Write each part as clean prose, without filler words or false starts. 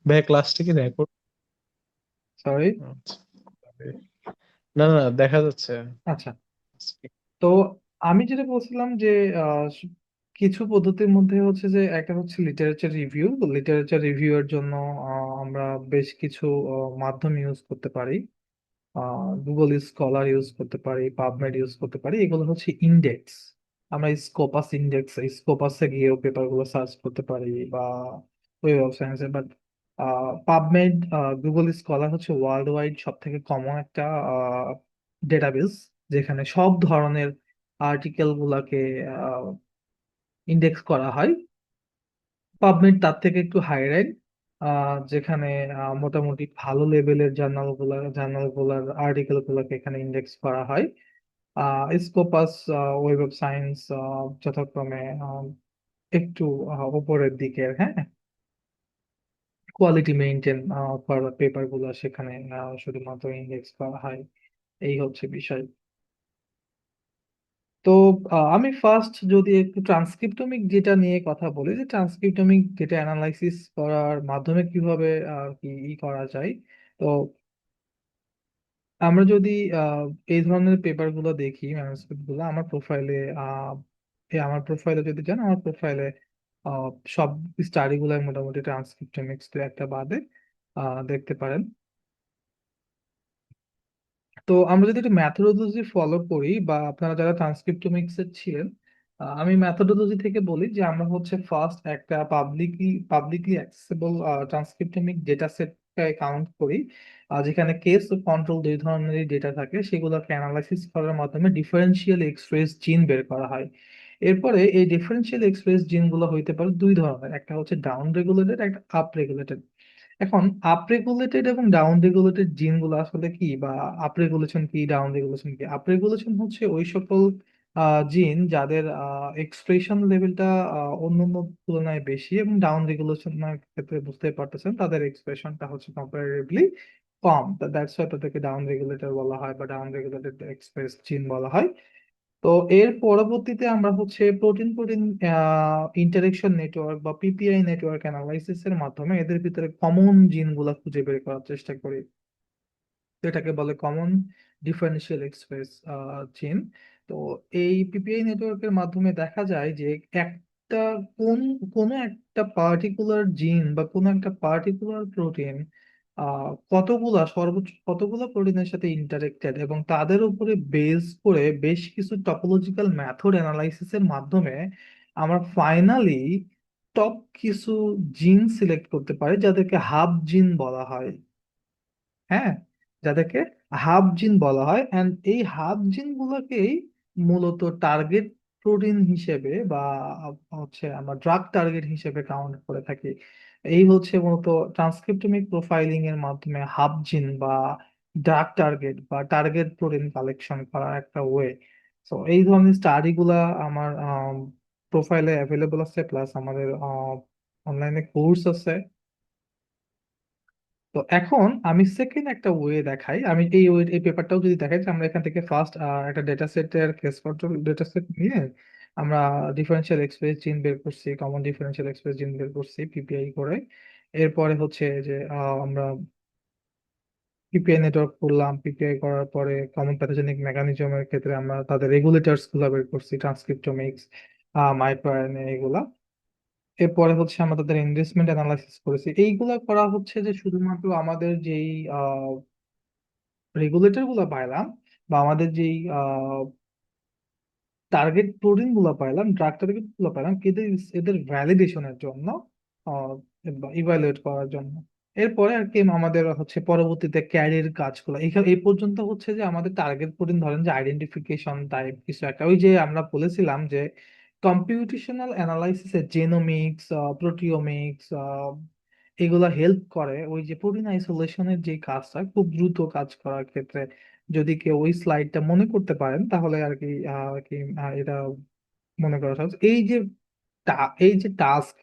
ভাই ক্লাসটা কি রেকর্ড? সরি। না না, দেখা যাচ্ছে। আচ্ছা, তো আমি যেটা বলছিলাম যে কিছু পদ্ধতির মধ্যে হচ্ছে যে একটা হচ্ছে লিটারেচার রিভিউ। লিটারেচার রিভিউ এর জন্য আমরা বেশ কিছু মাধ্যম ইউজ করতে পারি। গুগল স্কলার ইউজ করতে পারি, পাবমেড ইউজ করতে পারি। এগুলো হচ্ছে ইন্ডেক্স। আমরা স্কোপাস ইন্ডেক্স, স্কোপাসে গিয়েও পেপারগুলো সার্চ করতে পারি, বা ওয়েব অফ সায়েন্সে। বাট পাবমেড, গুগল স্কলার হচ্ছে ওয়ার্ল্ড ওয়াইড সব থেকে কমন একটা ডেটাবেস, যেখানে সব ধরনের আর্টিকেল গুলাকে ইন্ডেক্স করা হয়। পাবমেড তার থেকে একটু হাই র্যাঙ্ক, যেখানে মোটামুটি ভালো লেভেলের জার্নাল গুলার আর্টিকেল গুলাকে এখানে ইন্ডেক্স করা হয়। স্কোপাস, ওয়েব অফ সায়েন্স যথাক্রমে একটু উপরের দিকের, হ্যাঁ। কোয়ালিটি মেনটেন করা পেপার গুলো সেখানে শুধুমাত্র ইন্ডেক্স করা হয়। এই হচ্ছে বিষয়। তো আমি ফার্স্ট যদি একটু ট্রান্সক্রিপ্টমিক যেটা নিয়ে কথা বলি, যে ট্রান্সক্রিপ্টমিক ডেটা অ্যানালাইসিস করার মাধ্যমে কিভাবে কি করা যায়। তো আমরা যদি এই ধরনের পেপার গুলো দেখি, ম্যানুস্ক্রিপ্ট গুলো আমার প্রোফাইলে যদি যান, আমার প্রোফাইলে সব স্টাডি গুলাই মোটামুটি ট্রান্সক্রিপ্টমিক্স দু একটা বাদে দেখতে পারেন। তো আমরা যদি একটা ম্যাথোডোলজি ফলো করি, বা আপনারা যারা ট্রান্সক্রিপ্টোমিক্স এর ছিলেন, আমি ম্যাথোডোলজি থেকে বলি যে আমরা হচ্ছে ফার্স্ট একটা পাবলিকলি অ্যাক্সেসিবল ট্রান্সক্রিপ্টোমিক ডেটা সেটকে কাউন্ট করি, যেখানে কেস ও কন্ট্রোল দুই ধরনেরই ডেটা থাকে। সেগুলোকে অ্যানালাইসিস করার মাধ্যমে ডিফারেন্সিয়াল এক্সপ্রেস জিন বের করা হয়। এরপরে এই ডিফারেন্সিয়াল এক্সপ্রেস জিনগুলো হইতে পারে দুই ধরনের, একটা হচ্ছে ডাউন রেগুলেটেড, একটা আপ রেগুলেটেড। এখন আপ রেগুলেটেড এবং ডাউন রেগুলেটেড জিনগুলো আসলে কি, বা আপ রেগুলেশন কি, ডাউন রেগুলেশন কি? আপ রেগুলেশন হচ্ছে ওই সকল জিন যাদের এক্সপ্রেশন লেভেলটা অন্যান্য তুলনায় বেশি, এবং ডাউন রেগুলেশনের ক্ষেত্রে বুঝতে পারতেছেন তাদের এক্সপ্রেশনটা হচ্ছে কম্পারেটিভলি কম। দ্যাটস ওয়াই তাদেরকে ডাউন রেগুলেটর বলা হয়, বা ডাউন রেগুলেটেড এক্সপ্রেস জিন বলা হয়। তো এর পরবর্তীতে আমরা হচ্ছে প্রোটিন প্রোটিন ইন্টারেকশন নেটওয়ার্ক বা পিপিআই নেটওয়ার্ক অ্যানালাইসিস এর মাধ্যমে এদের ভিতরে কমন জিনগুলা খুঁজে বের করার চেষ্টা করি। এটাকে বলে কমন ডিফারেন্সিয়াল এক্সপ্রেস জিন। তো এই পিপিআই নেটওয়ার্কের মাধ্যমে দেখা যায় যে একটা কোন কোনো একটা পার্টিকুলার জিন বা কোনো একটা পার্টিকুলার প্রোটিন সর্বোচ্চ কতগুলা প্রোটিনের সাথে ইন্টারেক্টেড, এবং তাদের উপরে বেস করে বেশ কিছু টপোলজিক্যাল মেথড অ্যানালাইসিসের মাধ্যমে আমরা ফাইনালি টপ কিছু জিন সিলেক্ট করতে পারি, যাদেরকে হাব জিন বলা হয়। হ্যাঁ, যাদেরকে হাব জিন বলা হয়। অ্যান্ড এই হাব জিন গুলোকেই মূলত টার্গেট প্রোটিন হিসেবে, বা হচ্ছে আমরা ড্রাগ টার্গেট হিসেবে কাউন্ট করে থাকি। এই হচ্ছে মূলত ট্রান্সক্রিপ্টমিক প্রোফাইলিং এর মাধ্যমে হাব জিন বা ড্রাগ টার্গেট বা টার্গেট প্রোটিন কালেকশন করার একটা ওয়ে। তো এই ধরনের স্টাডি গুলা আমার প্রোফাইলে অ্যাভেলেবল আছে, প্লাস আমাদের অনলাইনে কোর্স আছে। তো এখন আমি সেকেন্ড একটা ওয়ে দেখাই। আমি এই পেপারটাও যদি দেখাই যে আমরা এখান থেকে ফার্স্ট একটা ডেটা সেটের কেস কন্ট্রোল ডেটা সেট নিয়ে আমরা ডিফারেন্সিয়াল এক্সপ্রেস জিন বের করছি, কমন ডিফারেন্সিয়াল এক্সপ্রেস জিন বের করছি পিপিআই করে। এরপরে হচ্ছে যে আমরা পিপিআই নেটওয়ার্ক করলাম। পিপিআই করার পরে কমন প্যাথোজেনিক মেকানিজমের ক্ষেত্রে আমরা তাদের রেগুলেটরস গুলা বের করছি, ট্রান্সক্রিপ্টোমিক্স, মাইক্রোআরএনএ, এগুলা। এরপরে হচ্ছে আমরা তাদের এনগেজমেন্ট অ্যানালাইসিস করেছি। এইগুলা করা হচ্ছে যে শুধুমাত্র আমাদের যেই রেগুলেটর গুলা পাইলাম, বা আমাদের যেই টার্গেট প্রোটিন গুলা পাইলাম, ড্রাগ টার্গেট গুলা পাইলাম, এদের এদের ভ্যালিডেশনের জন্য, ইভালুয়েট করার জন্য। এরপরে আর কি আমাদের হচ্ছে পরবর্তীতে ক্যারির কাজগুলো এখানে এই পর্যন্ত হচ্ছে যে আমাদের টার্গেট প্রোটিন, ধরেন যে আইডেন্টিফিকেশন টাইপ কিছু একটা, ওই যে আমরা বলেছিলাম যে কম্পিউটেশনাল অ্যানালাইসিসে জেনোমিক্স, প্রোটিওমিক্স, এগুলা হেল্প করে ওই যে প্রোটিন আইসোলেশনের যে কাজটা খুব দ্রুত কাজ করার ক্ষেত্রে। যদি কেউ ওই স্লাইডটা মনে করতে পারেন তাহলে আর কি এটা মনে করা সহজ। এই যে টাস্ক,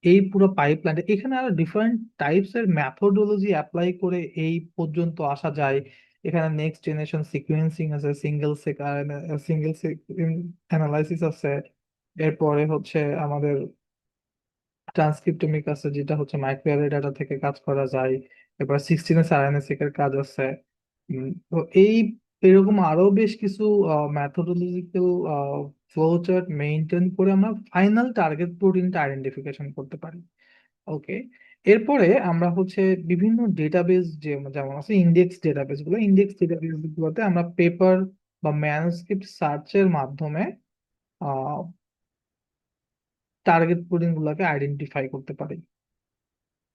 এই পুরো পাইপলাইন, এখানে আরো ডিফারেন্ট টাইপস এর ম্যাথোডোলজি অ্যাপ্লাই করে এই পর্যন্ত আসা যায়। এখানে নেক্সট জেনারেশন সিকুয়েন্সিং আছে, সিঙ্গেল অ্যানালাইসিস আছে। এরপরে হচ্ছে আমাদের ট্রান্সক্রিপ্টমিক আছে যেটা হচ্ছে মাইক্রোঅ্যারে ডাটা থেকে কাজ করা যায়। এবার 16s RNA-seq এর কাজ আছে। তো এরকম আরো বেশ কিছু ম্যাথোডোলজিক্যাল ফ্লো চার্ট মেনটেন করে আমরা ফাইনাল টার্গেট প্রোটিনটা আইডেন্টিফিকেশন করতে পারি। ওকে, এরপরে আমরা হচ্ছে বিভিন্ন ডেটাবেস যেমন আছে ইন্ডেক্স ডেটাবেস গুলো, ইন্ডেক্স ডেটাবেস গুলোতে আমরা পেপার বা ম্যানুস্ক্রিপ্ট সার্চের মাধ্যমে টার্গেট প্রোটিন গুলোকে আইডেন্টিফাই করতে পারি।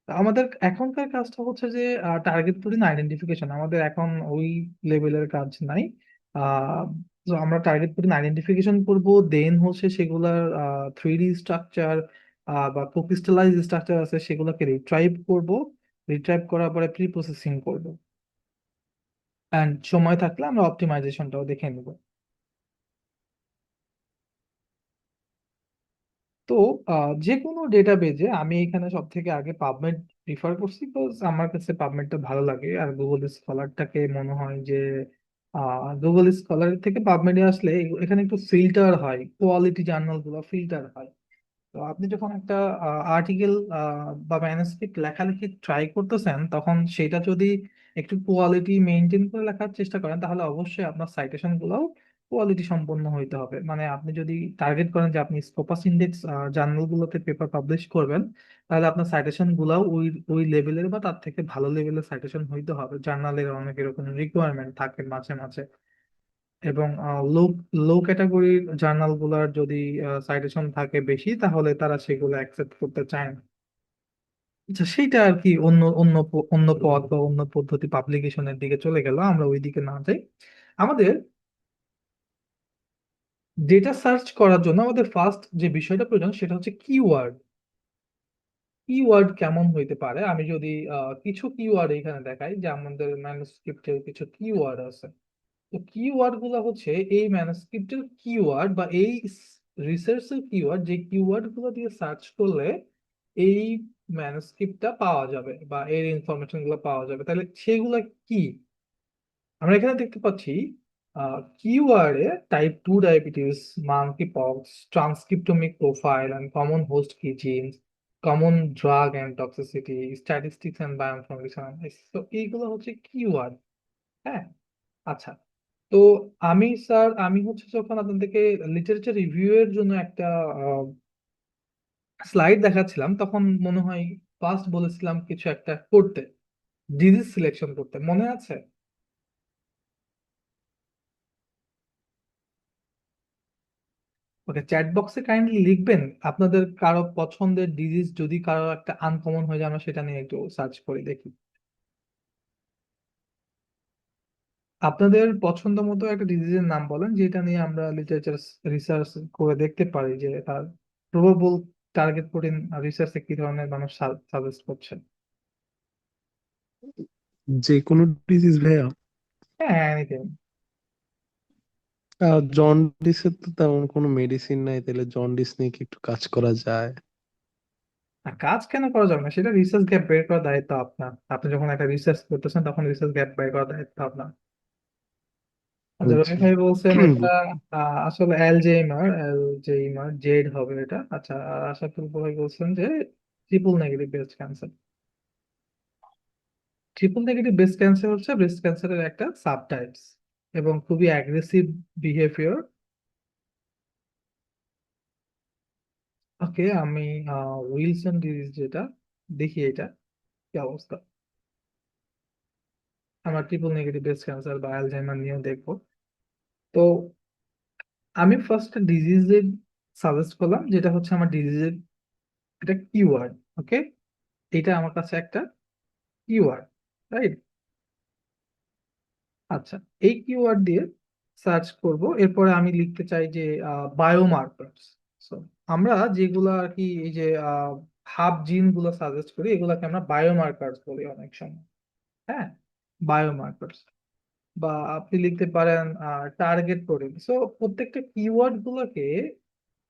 আমাদের এখনকার কাজটা হচ্ছে যে টার্গেট প্রোটিন আইডেন্টিফিকেশন, আমাদের এখন ওই লেভেলের কাজ নাই। আহ তো আমরা টার্গেট প্রোটিন আইডেন্টিফিকেশন করব, দেন হচ্ছে সেগুলার 3D স্ট্রাকচার বা ক্রিস্টালাইজ স্ট্রাকচার আছে সেগুলোকে রিট্রাইভ করব। রিট্রাইভ করার পরে প্রি প্রসেসিং করব, অ্যান্ড সময় থাকলে আমরা অপটিমাইজেশনটাও দেখে নেব। তো যে কোনো ডেটাবেজে আমি এখানে সব থেকে আগে পাবমেড প্রিফার করছি, বিকজ আমার কাছে পাবমেডটা ভালো লাগে। আর গুগল স্কলারটাকে মনে হয় যে গুগল স্কলারের থেকে পাবমেডে আসলে এখানে একটু ফিল্টার হয়, কোয়ালিটি জার্নাল গুলো ফিল্টার হয়। তো আপনি যখন একটা আর্টিকেল বা ম্যানুস্ক্রিপ্ট লেখালেখি ট্রাই করতেছেন, তখন সেটা যদি একটু কোয়ালিটি মেনটেন করে লেখার চেষ্টা করেন, তাহলে অবশ্যই আপনার সাইটেশন গুলোও কোয়ালিটি সম্পন্ন হইতে হবে। মানে আপনি যদি টার্গেট করেন যে আপনি স্কোপাস ইন্ডেক্স জার্নাল গুলোতে পেপার পাবলিশ করবেন, তাহলে আপনার সাইটেশন গুলাও ওই ওই লেভেলের বা তার থেকে ভালো লেভেলের সাইটেশন হইতে হবে। জার্নালের অনেক এরকম রিকোয়ারমেন্ট থাকে মাঝে মাঝে। এবং লো লো ক্যাটাগরির জার্নাল গুলার যদি সাইটেশন থাকে বেশি, তাহলে তারা সেগুলো অ্যাকসেপ্ট করতে চায় না। আচ্ছা, সেইটা আর কি অন্য অন্য অন্য পথ বা অন্য পদ্ধতি পাবলিকেশনের দিকে চলে গেল, আমরা ওই দিকে না যাই। আমাদের ডেটা সার্চ করার জন্য আমাদের ফার্স্ট যে বিষয়টা প্রয়োজন সেটা হচ্ছে কিওয়ার্ড। কিওয়ার্ড কেমন হইতে পারে, আমি যদি কিছু কিওয়ার্ড এখানে দেখাই যে আমাদের ম্যানুস্ক্রিপ্টের কিছু কিওয়ার্ড আছে। তো কিওয়ার্ড গুলো হচ্ছে এই ম্যানুস্ক্রিপ্টের কিওয়ার্ড বা এই রিসার্চের কিওয়ার্ড, যে কিওয়ার্ড গুলো দিয়ে সার্চ করলে এই ম্যানুস্ক্রিপ্টটা পাওয়া যাবে বা এর ইনফরমেশন গুলো পাওয়া যাবে। তাহলে সেগুলো কি? আমরা এখানে দেখতে পাচ্ছি কিওয়ার্ডে type 2 diabetes, monkey pox, transcriptomic profile and common host key genes, common drug and toxicity, statistics and bioinformation. তো এইগুলো হচ্ছে কিওয়ার্ড। হ্যাঁ, আচ্ছা। তো আমি হচ্ছে যখন আপনাদেরকে লিটারেচার রিভিউ এর জন্য একটা স্লাইড দেখাচ্ছিলাম, তখন মনে হয় ফার্স্ট বলেছিলাম কিছু একটা করতে, ডিজিজ সিলেকশন করতে, মনে আছে? ওকে, চ্যাট বক্সে কাইন্ডলি লিখবেন আপনাদের কারো পছন্দের ডিজিজ, যদি কারো একটা আনকমন হয়ে যায় আমরা সেটা নিয়ে একটু সার্চ করে দেখি। আপনাদের পছন্দ মতো একটা ডিজিজের নাম বলেন যেটা নিয়ে আমরা লিটারেচার রিসার্চ করে দেখতে পারি যে তার প্রবাবল টার্গেট প্রোটিন রিসার্চে কি ধরনের মানুষ সাজেস্ট করছে। যে কোনো ডিজিজ ভাইয়া। হ্যাঁ, এনিথিং। জন্ডিসের তো তেমন কোনো মেডিসিন নাই, তাহলে জন্ডিস নিয়ে কি একটু কাজ করা যায়? কাজ কেন করা যাবে না, সেটা রিসার্চ গ্যাপ বের করার দায়িত্ব আপনার। আপনি যখন একটা রিসার্চ করতেছেন তখন রিসার্চ গ্যাপ বের করার দায়িত্ব আপনার। আচ্ছা, রবি আচ্ছা। ভাই বলছেন এটা আসলে অ্যালজেইমার, অ্যালজেইমার জেড হবে এটা। আচ্ছা, আর আশাফুল ভাই বলছেন যে triple negative breast cancer. Triple negative breast cancer হচ্ছে ব্রেস্ট ক্যান্সারের একটা সাবটাইপস এবং খুবই অ্যাগ্রেসিভ বিহেভিয়ার। ওকে, আমি উইলসন ডিজিজ যেটা, দেখি এটা কি অবস্থা। আমরা ট্রিপল নেগেটিভ ব্রেস্ট ক্যান্সার বা অ্যালজাইমার নিয়েও দেখবো। তো আমি ফার্স্ট ডিজিজের সাজেস্ট করলাম, যেটা হচ্ছে আমার ডিজিজের এটা কিওয়ার্ড। ওকে, এটা আমার কাছে একটা কিওয়ার্ড, রাইট? আচ্ছা, এই কিওয়ার্ড দিয়ে সার্চ করব। এরপরে আমি লিখতে চাই যে বায়োমার্কারস। আমরা যেগুলো আর কি এই যে হাব জিন গুলো সাজেস্ট করি, এগুলাকে আমরা বায়োমার্কারস বলি অনেক সময়। হ্যাঁ, বায়োমার্কারস। বা আপনি লিখতে পারেন টার্গেট প্রোটিন। সো প্রত্যেকটা কিওয়ার্ড গুলোকে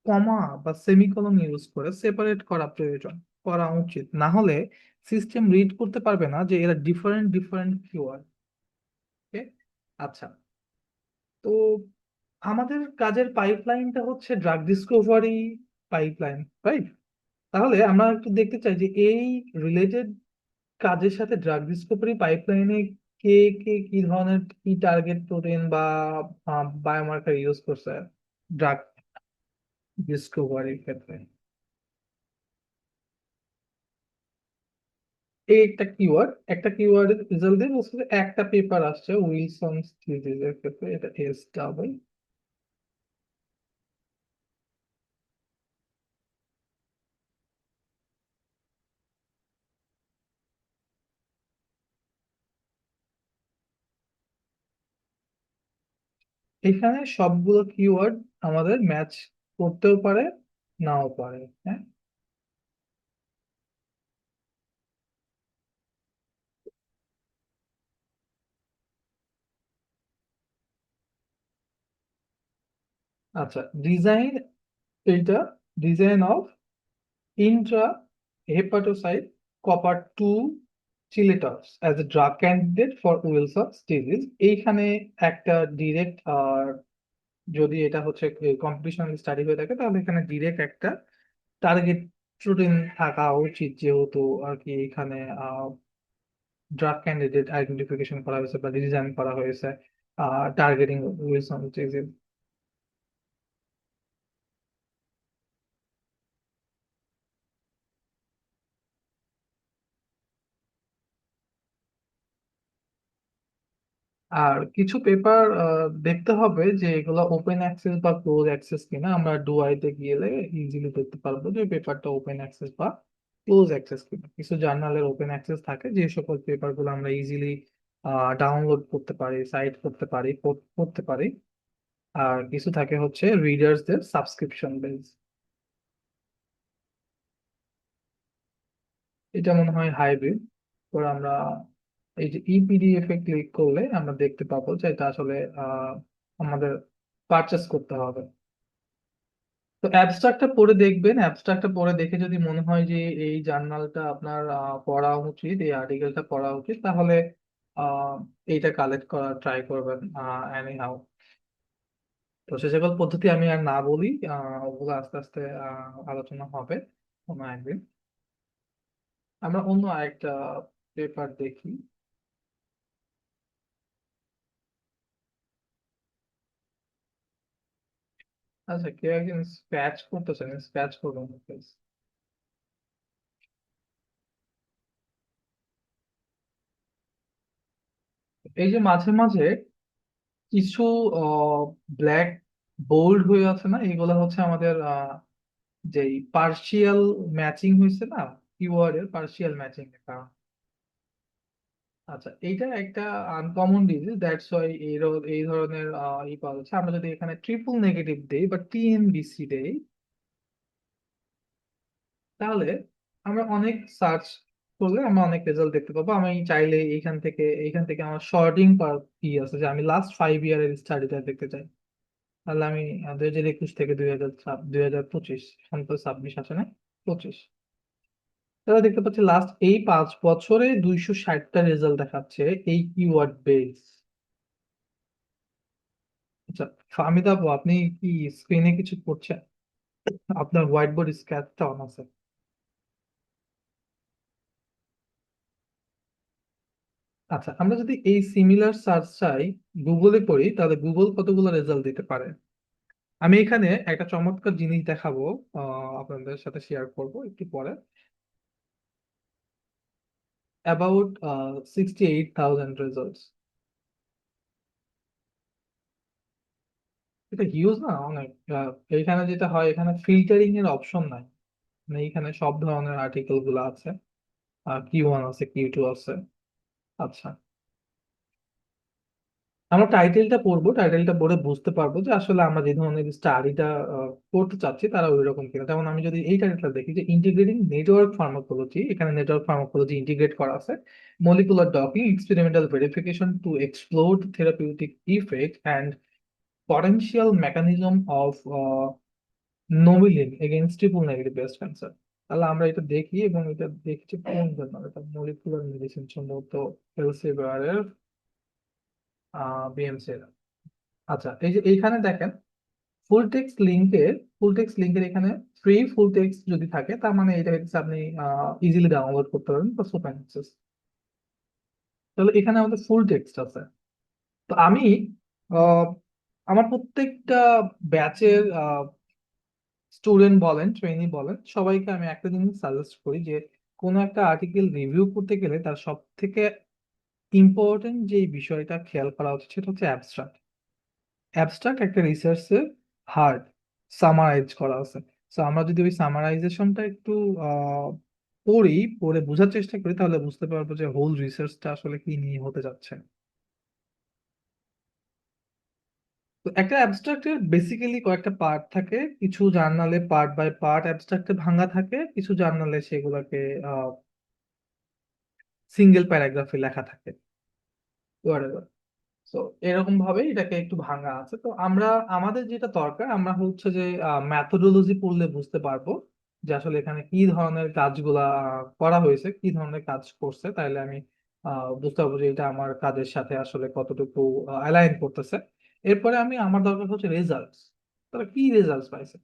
কমা বা সেমিকোলন ইউজ করে সেপারেট করা প্রয়োজন, করা উচিত। না হলে সিস্টেম রিড করতে পারবে না যে এরা ডিফারেন্ট ডিফারেন্ট কিওয়ার্ড। ওকে, আচ্ছা। তো আমাদের কাজের পাইপলাইনটা হচ্ছে ড্রাগ ডিসকভারি পাইপলাইন, রাইট? তাহলে আমরা একটু দেখতে চাই যে এই রিলেটেড কাজের সাথে ড্রাগ ডিসকভারি পাইপলাইনে কে কে কি ধরনের কি টার্গেট প্রোটিন বা বায়োমার্কার ইউজ করছে ড্রাগ ডিসকভারির ক্ষেত্রে। এই একটা কিওয়ার্ডের রেজাল্ট দিয়ে বলছে যে একটা পেপার আসছে উইলসন ডিজিজের ক্ষেত্রে, এটা ডাবল। এখানে সবগুলো কিওয়ার্ড আমাদের ম্যাচ করতেও পারে, নাও পারে। হ্যাঁ, আচ্ছা। ডিজাইন, এইটা design of intra hepatocyte copper to chelates as a drug candidate for Wilson's disease. এইখানে একটা ডিরেক্ট, যদি এটা হচ্ছে কম্পিটিশনাল স্টাডি হয়ে থাকে তাহলে এখানে ডিরেক্ট একটা টার্গেট প্রোটিন থাকা উচিত, যেহেতু আর কি এখানে ড্রাগ ক্যান্ডিডেট আইডেন্টিফিকেশন করা হয়েছে বা ডিজাইন করা হয়েছে টার্গেটিং উইলসন ডিজিজ। আর কিছু পেপার দেখতে হবে যে এগুলো ওপেন অ্যাক্সেস বা ক্লোজ অ্যাক্সেস কিনা। আমরা ডুয়াইতে গেলে ইজিলি দেখতে পারবো যে পেপারটা ওপেন অ্যাক্সেস বা ক্লোজ অ্যাক্সেস কিনা। কিছু জার্নালের ওপেন অ্যাক্সেস থাকে, যে সকল পেপার গুলো আমরা ইজিলি ডাউনলোড করতে পারি, সাইট করতে পারি, পড়তে পারি। আর কিছু থাকে হচ্ছে রিডার্সদের সাবস্ক্রিপশন বেস। এটা মনে হয় হাইব্রিড। তো আমরা এই যে ইপিডিএফ এ ক্লিক করলে আমরা দেখতে পাবো যে এটা আসলে আমাদের পারচেস করতে হবে। তো অ্যাবস্ট্রাক্টটা পড়ে দেখবেন, অ্যাবস্ট্রাক্টটা পড়ে দেখে যদি মনে হয় যে এই জার্নালটা আপনার পড়া উচিত, এই আর্টিকেলটা পড়া উচিত, তাহলে আহ, এইটা কালেক্ট করার ট্রাই করবেন এনি হাউ। তো সে সকল পদ্ধতি আমি আর না বলি, ওগুলো আস্তে আস্তে আলোচনা হবে কোনো একদিন। আমরা অন্য আরেকটা পেপার দেখি। আচ্ছা, কেউ একজন স্ক্র্যাচ করতেছেন, স্ক্র্যাচ করবেন প্লিজ। এই যে মাঝে মাঝে কিছু ব্ল্যাক বোল্ড হয়ে আছে না, এগুলো হচ্ছে আমাদের যেই পার্শিয়াল ম্যাচিং হয়েছে না, কিওয়ার্ডের পার্শিয়াল ম্যাচিং এর কারণে। আচ্ছা, এইটা একটা আনকমন ডিজিজ, দ্যাটস ওয়াই এই ধরনের ই পাওয়া যাচ্ছে। আমরা যদি এখানে ট্রিপল নেগেটিভ দেই বা টিএনবিসি দেই, তাহলে আমরা অনেক সার্চ করলে আমরা অনেক রেজাল্ট দেখতে পাবো। আমি চাইলে এইখান থেকে আমার শর্টিং কি আছে, যে আমি লাস্ট 5 ইয়ারের স্টাডিটা দেখতে চাই, তাহলে আমি 2021 থেকে 2025, এখন তো 26 আছে না, 25, তাহলে দেখতে পাচ্ছি লাস্ট এই 5 বছরে 260টা রেজাল্ট দেখাচ্ছে এই কিওয়ার্ড বেস। আচ্ছা, ফাহমিদা আপু, আপনি কি স্ক্রিনে কিছু করছেন? আপনার হোয়াইট বোর্ড স্ক্যাচটা অন আছে? আচ্ছা, আমরা যদি এই সিমিলার সার্চ চাই গুগলে করি, তাহলে গুগল কতগুলো রেজাল্ট দিতে পারে। আমি এখানে একটা চমৎকার জিনিস দেখাবো, আপনাদের সাথে শেয়ার করব একটু পরে। About 68,000 results. এটা হিউজ না, অনেক। এইখানে যেটা হয়, এখানে ফিল্টারিং এর অপশন নাই, মানে এইখানে সব ধরনের আর্টিকেল গুলো আছে, Q1 আছে, Q2 আছে। আচ্ছা, আমরা টাইটেলটা পড়বো, টাইটেলটা পড়ে বুঝতে পারবো যে আসলে আমরা যে ধরনের স্টাডিটা করতে চাচ্ছি তারা ওই রকম কিনা। যেমন আমি যদি এই টাইটেলটা দেখি যে ইন্টিগ্রেটিং নেটওয়ার্ক ফার্মাকোলজি, এখানে নেটওয়ার্ক ফার্মাকোলজি ইন্টিগ্রেট করা আছে, molecular docking, experimental verification to explore therapeutic effect and potential mechanism of nobiletin against triple negative breast cancer. তাহলে আমরা এটা দেখি, এবং এটা দেখছি কোন জন্য, এটা মলিকুলার মেডিসিন সম্ভবত এলসেভিয়ারের বিএমসি। আচ্ছা, এই যে এইখানে দেখেন ফুল টেক্সট লিঙ্কের এখানে ফ্রি ফুল টেক্সট যদি থাকে তার মানে এটা হচ্ছে আপনি ইজিলি ডাউনলোড করতে পারবেন প্লাস ওপেন অ্যাক্সেস। তাহলে এখানে আমাদের ফুল টেক্সট আছে। তো আমি আহ, আমার প্রত্যেকটা ব্যাচের স্টুডেন্ট বলেন ট্রেনি বলেন সবাইকে আমি একটা জিনিস সাজেস্ট করি যে কোনো একটা আর্টিকেল রিভিউ করতে গেলে তার সব থেকে ইম্পর্টেন্ট যে বিষয়টা খেয়াল করা উচিত সেটা হচ্ছে অ্যাবস্ট্রাক্ট। অ্যাবস্ট্রাক্ট একটা রিসার্চের হার্ড সামারাইজ করা আছে। তো আমরা যদি ওই সামারাইজেশনটা একটু আহ পড়ি, পড়ে বোঝার চেষ্টা করি তাহলে বুঝতে পারবো যে হোল রিসার্চটা আসলে কি নিয়ে হতে যাচ্ছে। তো একটা অ্যাবস্ট্রাক্টের বেসিক্যালি কয়েকটা পার্ট থাকে, কিছু জার্নালে পার্ট বাই পার্ট অ্যাবস্ট্রাক্টে ভাঙা থাকে, কিছু জার্নালে সেগুলোকে সিঙ্গেল প্যারাগ্রাফে লেখা থাকে। তো এরকম ভাবে এটাকে একটু ভাঙা আছে। তো আমরা আমাদের যেটা দরকার আমরা হচ্ছে যে ম্যাথোডোলজি পড়লে বুঝতে পারবো যে আসলে এখানে কি ধরনের কাজগুলা করা হয়েছে, কি ধরনের কাজ করছে, তাইলে আমি বুঝতে পারবো যে এটা আমার কাজের সাথে আসলে কতটুকু অ্যালাইন করতেছে। এরপরে আমি আমার দরকার হচ্ছে রেজাল্টস। তাহলে কি রেজাল্টস পাইছে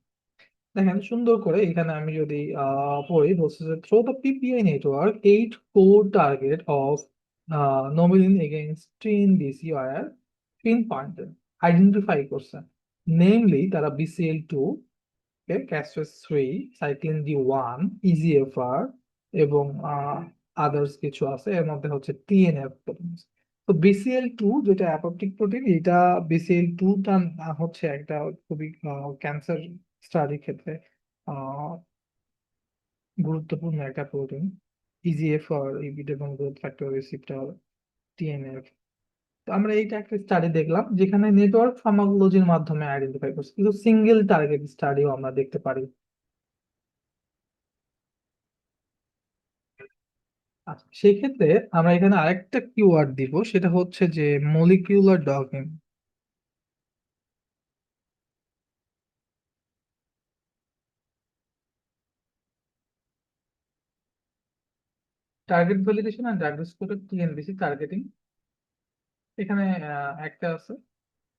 দেখেন সুন্দর করে এখানে আমি যদি পড়ি, বলছে যে through the PPI network 8 core target of nominating against TNBC-OR pinpointed identify করছে। নেমলি তারা BCL2, caspase 3, cyclin D1, EGFR এবং আদার্স কিছু আছে, এর মধ্যে হচ্ছে TNF। তো BCL2 যেটা অ্যাপoptic প্রোটিন, এটা BCL2টা হচ্ছে একটা খুবই ক্যান্সার স্টাডির ক্ষেত্রে আহ, গুরুত্বপূর্ণ একটা প্রোটিন। ইজিএফআর ইপিড এবং গ্রোথ ফ্যাক্টর রিসিপ্টর, TNF। তো আমরা এইটা একটা স্টাডি দেখলাম যেখানে নেটওয়ার্ক ফার্মাকোলজির মাধ্যমে আইডেন্টিফাই করছে, কিন্তু সিঙ্গেল টার্গেট স্টাডিও আমরা দেখতে পারি। আচ্ছা, সেক্ষেত্রে আমরা এখানে আরেকটা কিওয়ার্ড দিব, সেটা হচ্ছে যে molecular docking. Target validation and drug discovery, TNBC targeting. এখানে একটা আছে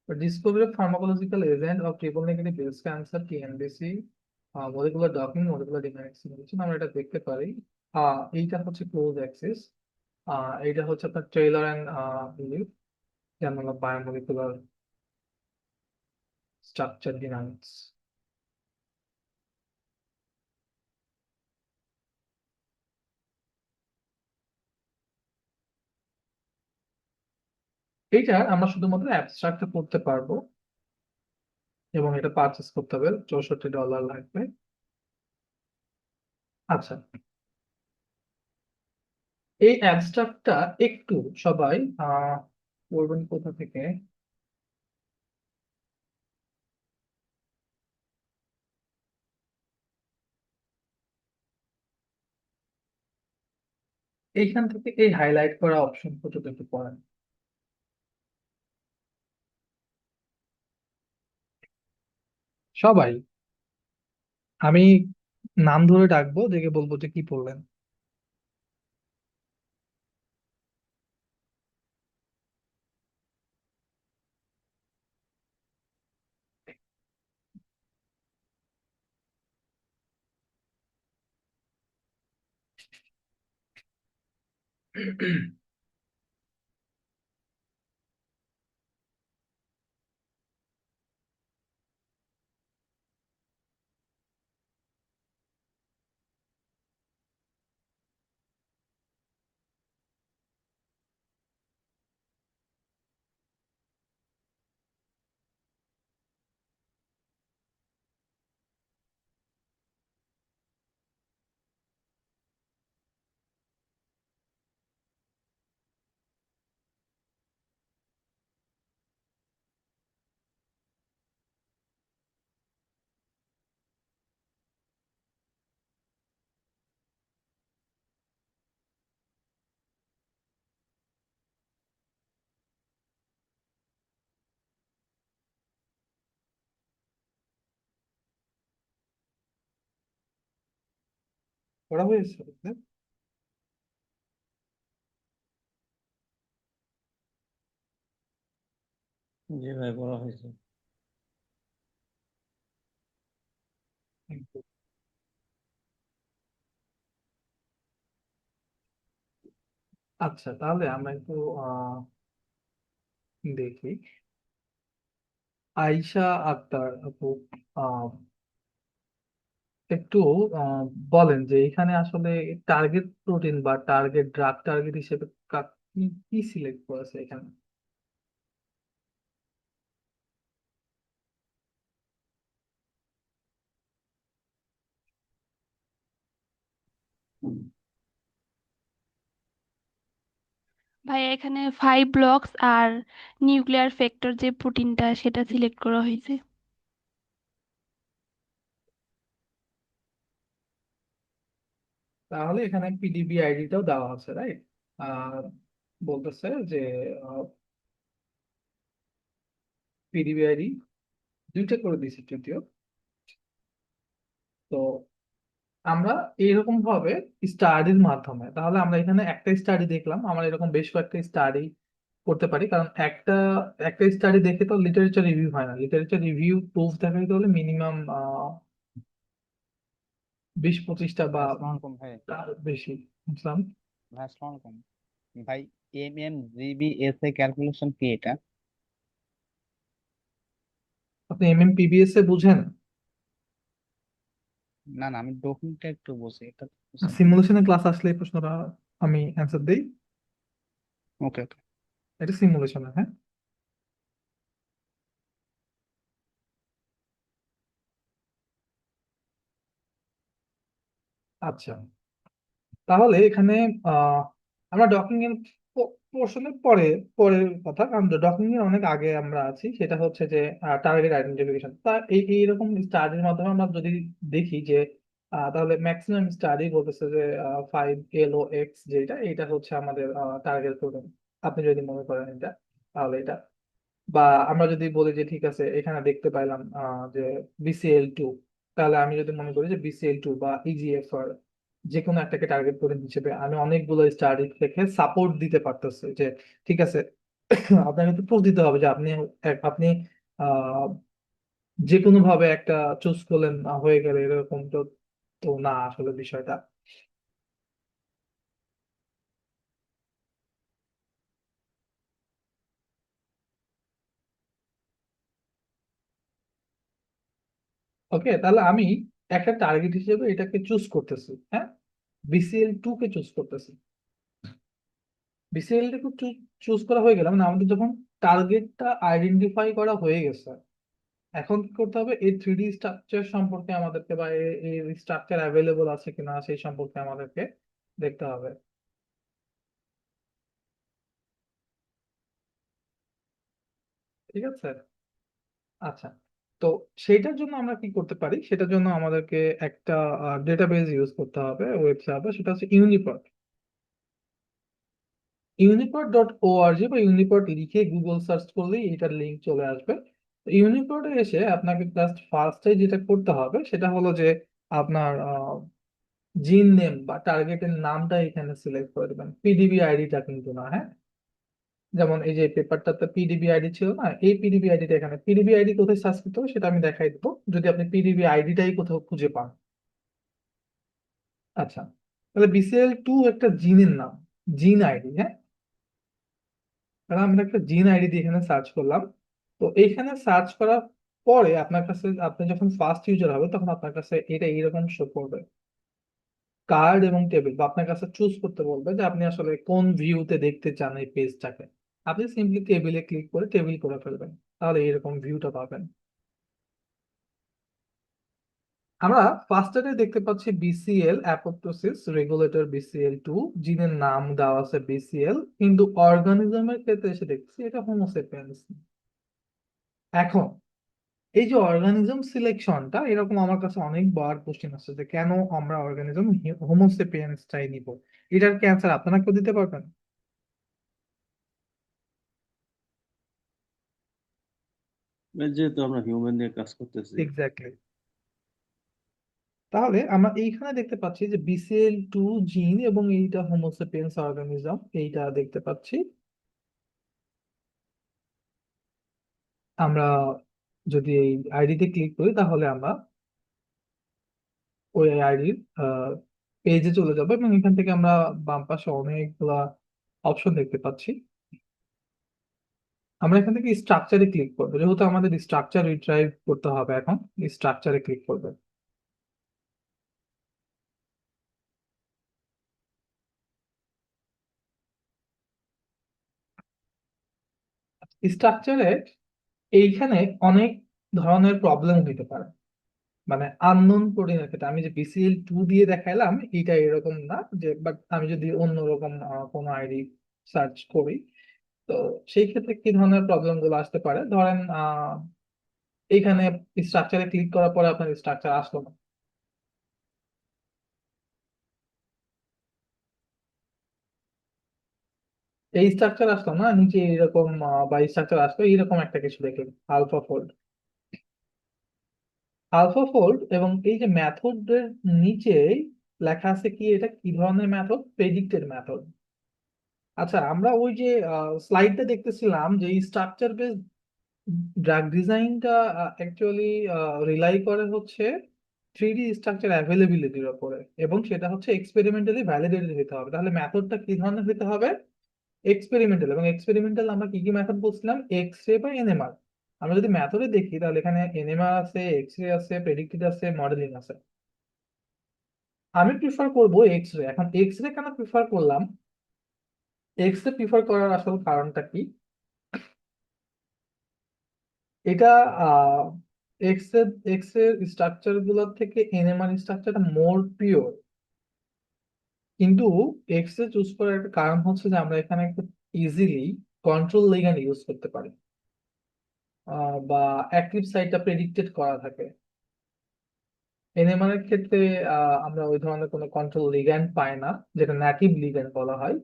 discovery of pharmacological agent of triple negative breast cancer, TNBC, molecular docking, molecular determination. আমরা এটা দেখতে পারি। এইটা হচ্ছে ক্লোজ অ্যাক্সিস, এইটা হচ্ছে আপনার Taylor and journal of biomolecular structure dynamics. এইটা আমরা শুধুমাত্র অ্যাবস্ট্রাক্টে পড়তে পারবো এবং এটা পারচেস করতে হবে, $64 লাগবে। আচ্ছা, এই অ্যাবস্ট্রাক্টটা একটু সবাই পড়বেন কোথা থেকে, এইখান থেকে এই হাইলাইট করা অপশন পর্যন্ত একটু পড়েন সবাই। আমি নাম ধরে ডাকবো, দেখে বলবো যে কি পড়লেন। পড়া হয়েছে আপনার? জি ভাই, বলা হয়েছে। আচ্ছা, তাহলে আমরা একটু আহ দেখি। আয়শা আক্তার আপু, আহ একটু আহ বলেন যে এখানে আসলে টার্গেট প্রোটিন বা টার্গেট ড্রাগ টার্গেট হিসেবে কি কি সিলেক্ট করেছে এখানে? ভাইয়া এখানে 5 ব্লকস আর নিউক্লিয়ার ফ্যাক্টর যে প্রোটিনটা সেটা সিলেক্ট করা হয়েছে। তাহলে এখানে পিডিবি আইডিটাও দেওয়া আছে, রাইট? আর বলতেছে যে পিডিবি আইডি দুইটা করে দিয়েছে যদিও। তো আমরা এইরকম ভাবে স্টাডির মাধ্যমে, তাহলে আমরা এখানে একটা স্টাডি দেখলাম, আমরা এরকম বেশ কয়েকটা স্টাডি করতে পারি, কারণ একটা একটা স্টাডি দেখে তো লিটারেচার রিভিউ হয় না। লিটারেচার রিভিউ প্রুফ দেখাইতে হলে মিনিমাম 20-25টা বা ভাই আসসালামু আলাইকুম ভাই। তার বেশি। বুঝলাম। ভাই আসসালামু আলাইকুম ভাই। MMGBSA ক্যালকুলেশন কি এটা? আপনি এমএমপিবিএস এ বুঝেন? না না, আমি ডকুমেন্টটা একটু বুঝি, এটা তো বুঝি না। সিমুলেশনের ক্লাস আসলে এই প্রশ্নটা আমি অ্যান্সার দিই। ওকে ওকে। এটা সিমুলেশনের, হ্যাঁ। আচ্ছা, তাহলে এখানে আহ আমরা ডকিং এর পোর্শনের পরে পরের কথা, কারণ ডকিং এর অনেক আগে আমরা আছি। সেটা হচ্ছে যে টার্গেট আইডেন্টিফিকেশন। তা এইরকম স্টাডির মাধ্যমে আমরা যদি দেখি যে তাহলে ম্যাক্সিমাম স্টাডি বলতেছে যে 5LOX, যেটা এটা হচ্ছে আমাদের টার্গেট প্রোটিন। আপনি যদি মনে করেন এটা, তাহলে এটা। বা আমরা যদি বলি যে ঠিক আছে, এখানে দেখতে পাইলাম যে BCL2, তাহলে আমি যদি মনে করি যে BCL2 বা EGFR, যে কোনো একটাকে টার্গেট করে হিসেবে আমি অনেকগুলো স্টাডি থেকে সাপোর্ট দিতে পারতেছি যে ঠিক আছে। আপনাকে তো প্রুফ দিতে হবে যে আপনি আহ যে কোনো ভাবে একটা চুজ করলেন হয়ে গেলে, এরকম তো তো না আসলে বিষয়টা। ওকে, তাহলে আমি একটা টার্গেট হিসেবে এটাকে চুজ করতেছি, হ্যাঁ। BCL2 কে চুজ করতেছি। বিসিএল কে চুজ করা হয়ে গেল, মানে আমাদের যখন টার্গেটটা আইডেন্টিফাই করা হয়ে গেছে, এখন কি করতে হবে? এই 3D স্ট্রাকচার সম্পর্কে আমাদেরকে, বা এর স্ট্রাকচার অ্যাভেলেবল আছে কিনা সেই সম্পর্কে আমাদেরকে দেখতে হবে। ঠিক আছে। আচ্ছা, তো সেইটার জন্য আমরা কি করতে পারি? সেটার জন্য আমাদেরকে একটা ডেটাবেজ ইউজ করতে হবে, ওয়েবসাইট। সেটা হচ্ছে ইউনিপ্রট। ইউনিপ্রট.org বা ইউনিপ্রট লিখে গুগল সার্চ করলেই এটার লিঙ্ক চলে আসবে। ইউনিপ্রটে এসে আপনাকে জাস্ট ফার্স্টে যেটা করতে হবে সেটা হলো যে আপনার জিন নেম বা টার্গেটের নামটা এখানে সিলেক্ট করে দেবেন, পিডিবি আইডিটা কিন্তু না, হ্যাঁ। যেমন এই যে পেপারটাতে পিডিবি আইডি ছিল না, এই পিডিবি আইডিটা এখানে। পিডিবি আইডি কোথায় সার্চ করতে হবে সেটা আমি দেখাই দেবো, যদি আপনি পিডিবি আইডিটাই কোথাও খুঁজে পান। আচ্ছা, তাহলে BCL2 একটা জিনের নাম, জিন আইডি, হ্যাঁ। তাহলে আমরা একটা জিন আইডি দিয়ে এখানে সার্চ করলাম। তো এইখানে সার্চ করার পরে আপনার কাছে, আপনি যখন ফার্স্ট ইউজার হবে তখন আপনার কাছে এটা এইরকম শো করবে, কার্ড এবং টেবিল। বা আপনার কাছে চুজ করতে বলবে যে আপনি আসলে কোন ভিউতে দেখতে চান এই পেজটাকে। আপনি সিম্পলি টেবিলে ক্লিক করে টেবিল করে ফেলবেন, তাহলে এরকম ভিউটা পাবেন। আমরা ফার্স্টে দেখতে পাচ্ছি BCL অ্যাপোপ্টোসিস রেগুলেটর BCL2, জিনের নাম দেওয়া আছে BCL, কিন্তু অর্গানিজমের ক্ষেত্রে এসে দেখছি এটা হোমোসেপিয়েন্স। এখন এই যে অর্গানিজম সিলেকশনটা, এরকম আমার কাছে অনেকবার কোশ্চেন আসছে যে কেন আমরা অর্গানিজম হোমোসেপিয়েন্সটাই নিব। এটার কি অ্যান্সার আপনারা কেউ দিতে পারবেন? যেহেতু আমরা হিউম্যান নিয়ে কাজ করতেছি। এক্স্যাক্টলি। তাহলে আমরা এইখানে দেখতে পাচ্ছি যে BCL2 জিন এবং এইটা হোমোসেপিয়েন্স অর্গানিজম, এইটা দেখতে পাচ্ছি। আমরা যদি এই আইডিতে ক্লিক করি তাহলে আমরা ওই আইডির পেজে চলে যাবো, এবং এখান থেকে আমরা বাম পাশে অনেকগুলা অপশন দেখতে পাচ্ছি। আমরা এখান থেকে স্ট্রাকচারে ক্লিক করবো, যেহেতু আমাদের স্ট্রাকচার রিট্রাইভ করতে হবে, এখন স্ট্রাকচারে ক্লিক করবে। স্ট্রাকচারে এইখানে অনেক ধরনের প্রবলেম হতে পারে, মানে আননোন প্রোটিনের ক্ষেত্রে আমি যে BCL2 দিয়ে দেখাইলাম এটা এরকম না, যে বাট আমি যদি অন্যরকম কোনো আইডি সার্চ করি, তো সেই ক্ষেত্রে কি ধরনের প্রবলেম গুলো আসতে পারে, ধরেন এইখানে স্ট্রাকচারে ক্লিক করার পরে আপনার স্ট্রাকচার আসলো না, এই স্ট্রাকচার আসলো না, নিচে এরকম বা স্ট্রাকচার আসলো এরকম একটা কিছু দেখলাম, আলফা ফোল্ড। আলফা ফোল্ড এবং এই যে মেথডের নিচে লেখা আছে কি, এটা কি ধরনের মেথড? Predicted method. আচ্ছা, আমরা ওই যে স্লাইডটা দেখতেছিলাম যে স্ট্রাকচার বেস ড্রাগ ডিজাইনটা অ্যাকচুয়ালি রিলাই করে হচ্ছে 3D স্ট্রাকচার অ্যাভেলেবিলিটির উপরে, এবং সেটা হচ্ছে এক্সপেরিমেন্টালি ভ্যালিডেটেড হতে হবে। তাহলে মেথডটা কি ধরনের হতে হবে? এক্সপেরিমেন্টাল। এবং এক্সপেরিমেন্টাল আমরা কি কি মেথড বলছিলাম? এক্স রে বা এনএমআর। আমরা যদি মেথডে দেখি তাহলে এখানে এনএমআর আছে, এক্স রে আছে, প্রেডিক্টেড আছে, মডেলিং আছে। আমি প্রিফার করব এক্স রে। এখন এক্স রে কেন প্রিফার করলাম? এক্স রে প্রিফার করার আসল কারণটা কি? এটা X ray X ray structure গুলোর থেকে এনএমআর স্ট্রাকচারটা মোর পিওর। কিন্তু এক্স রে চুজ করার একটা কারণ হচ্ছে যে আমরা এখানে একটু ইজিলি কন্ট্রোল লিগ্যান্ড ইউজ করতে পারি, বা অ্যাক্টিভ সাইটটা প্রেডিক্টেড করা থাকে। এনএমআর এর ক্ষেত্রে আমরা ওই ধরনের কোনো কন্ট্রোল লিগ্যান্ড পাই না, যেটা ন্যাটিভ লিগ্যান্ড বলা হয়।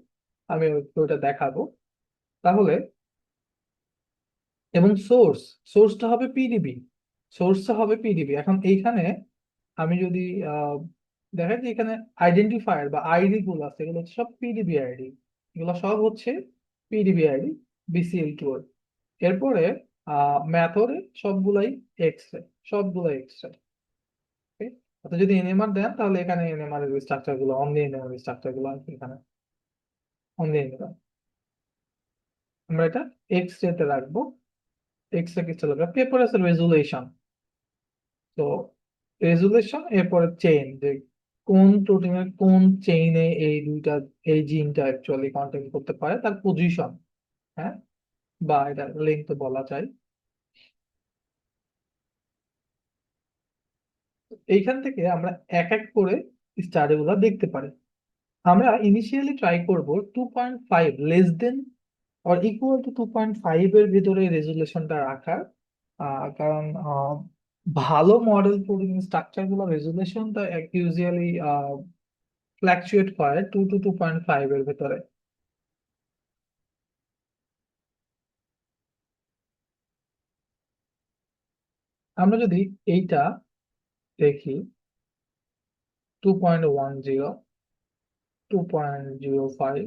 আমি ওইটা দেখাবো তাহলে। এবং সোর্সটা হবে পিডিবি। এখন এইখানে আমি যদি আহ, দেখাই যে এখানে আইডেন্টিফায়ার বা আইডি গুলো আছে, এগুলো হচ্ছে সব পিডিবি আইডি। এগুলো সব হচ্ছে পিডিবি আইডি BCL2 এর। এরপরে ম্যাথরে সবগুলাই এক্সট্রা। অর্থাৎ যদি এনএমআর দেন তাহলে এখানে এনএমআর এর স্ট্রাকচার গুলো, অনলি এনএমআর স্ট্রাকচার গুলো আছে এখানে, অনলি এনএমআর। আমরা এটা এক্স রে তে রাখবো। এক্স রে কি চলবে? পেপার আছে রেজুলেশন। তো রেজুলেশন, এরপরে চেইন, যে কোন প্রোটিনের কোন চেইনে এই জিনটা অ্যাকচুয়ালি কন্টেন্ট করতে পারে, তার পজিশন, হ্যাঁ, বা এটা লেন্থ বলা যায়। এইখান থেকে আমরা এক এক করে স্টাডি গুলো দেখতে পারি। আমরা ইনিশিয়ালি ট্রাই করব 2.5 less than or equal to 2.5 এর ভিতরে রেজুলেশনটা রাখার। কারণ ভালো মডেল প্রোটিন স্ট্রাকচার গুলো রেজুলেশনটা ইউজুয়ালি ফ্ল্যাকচুয়েট করে 2 to 2.5 এর ভেতরে। আমরা যদি এইটা দেখি, 2.10, 2.05,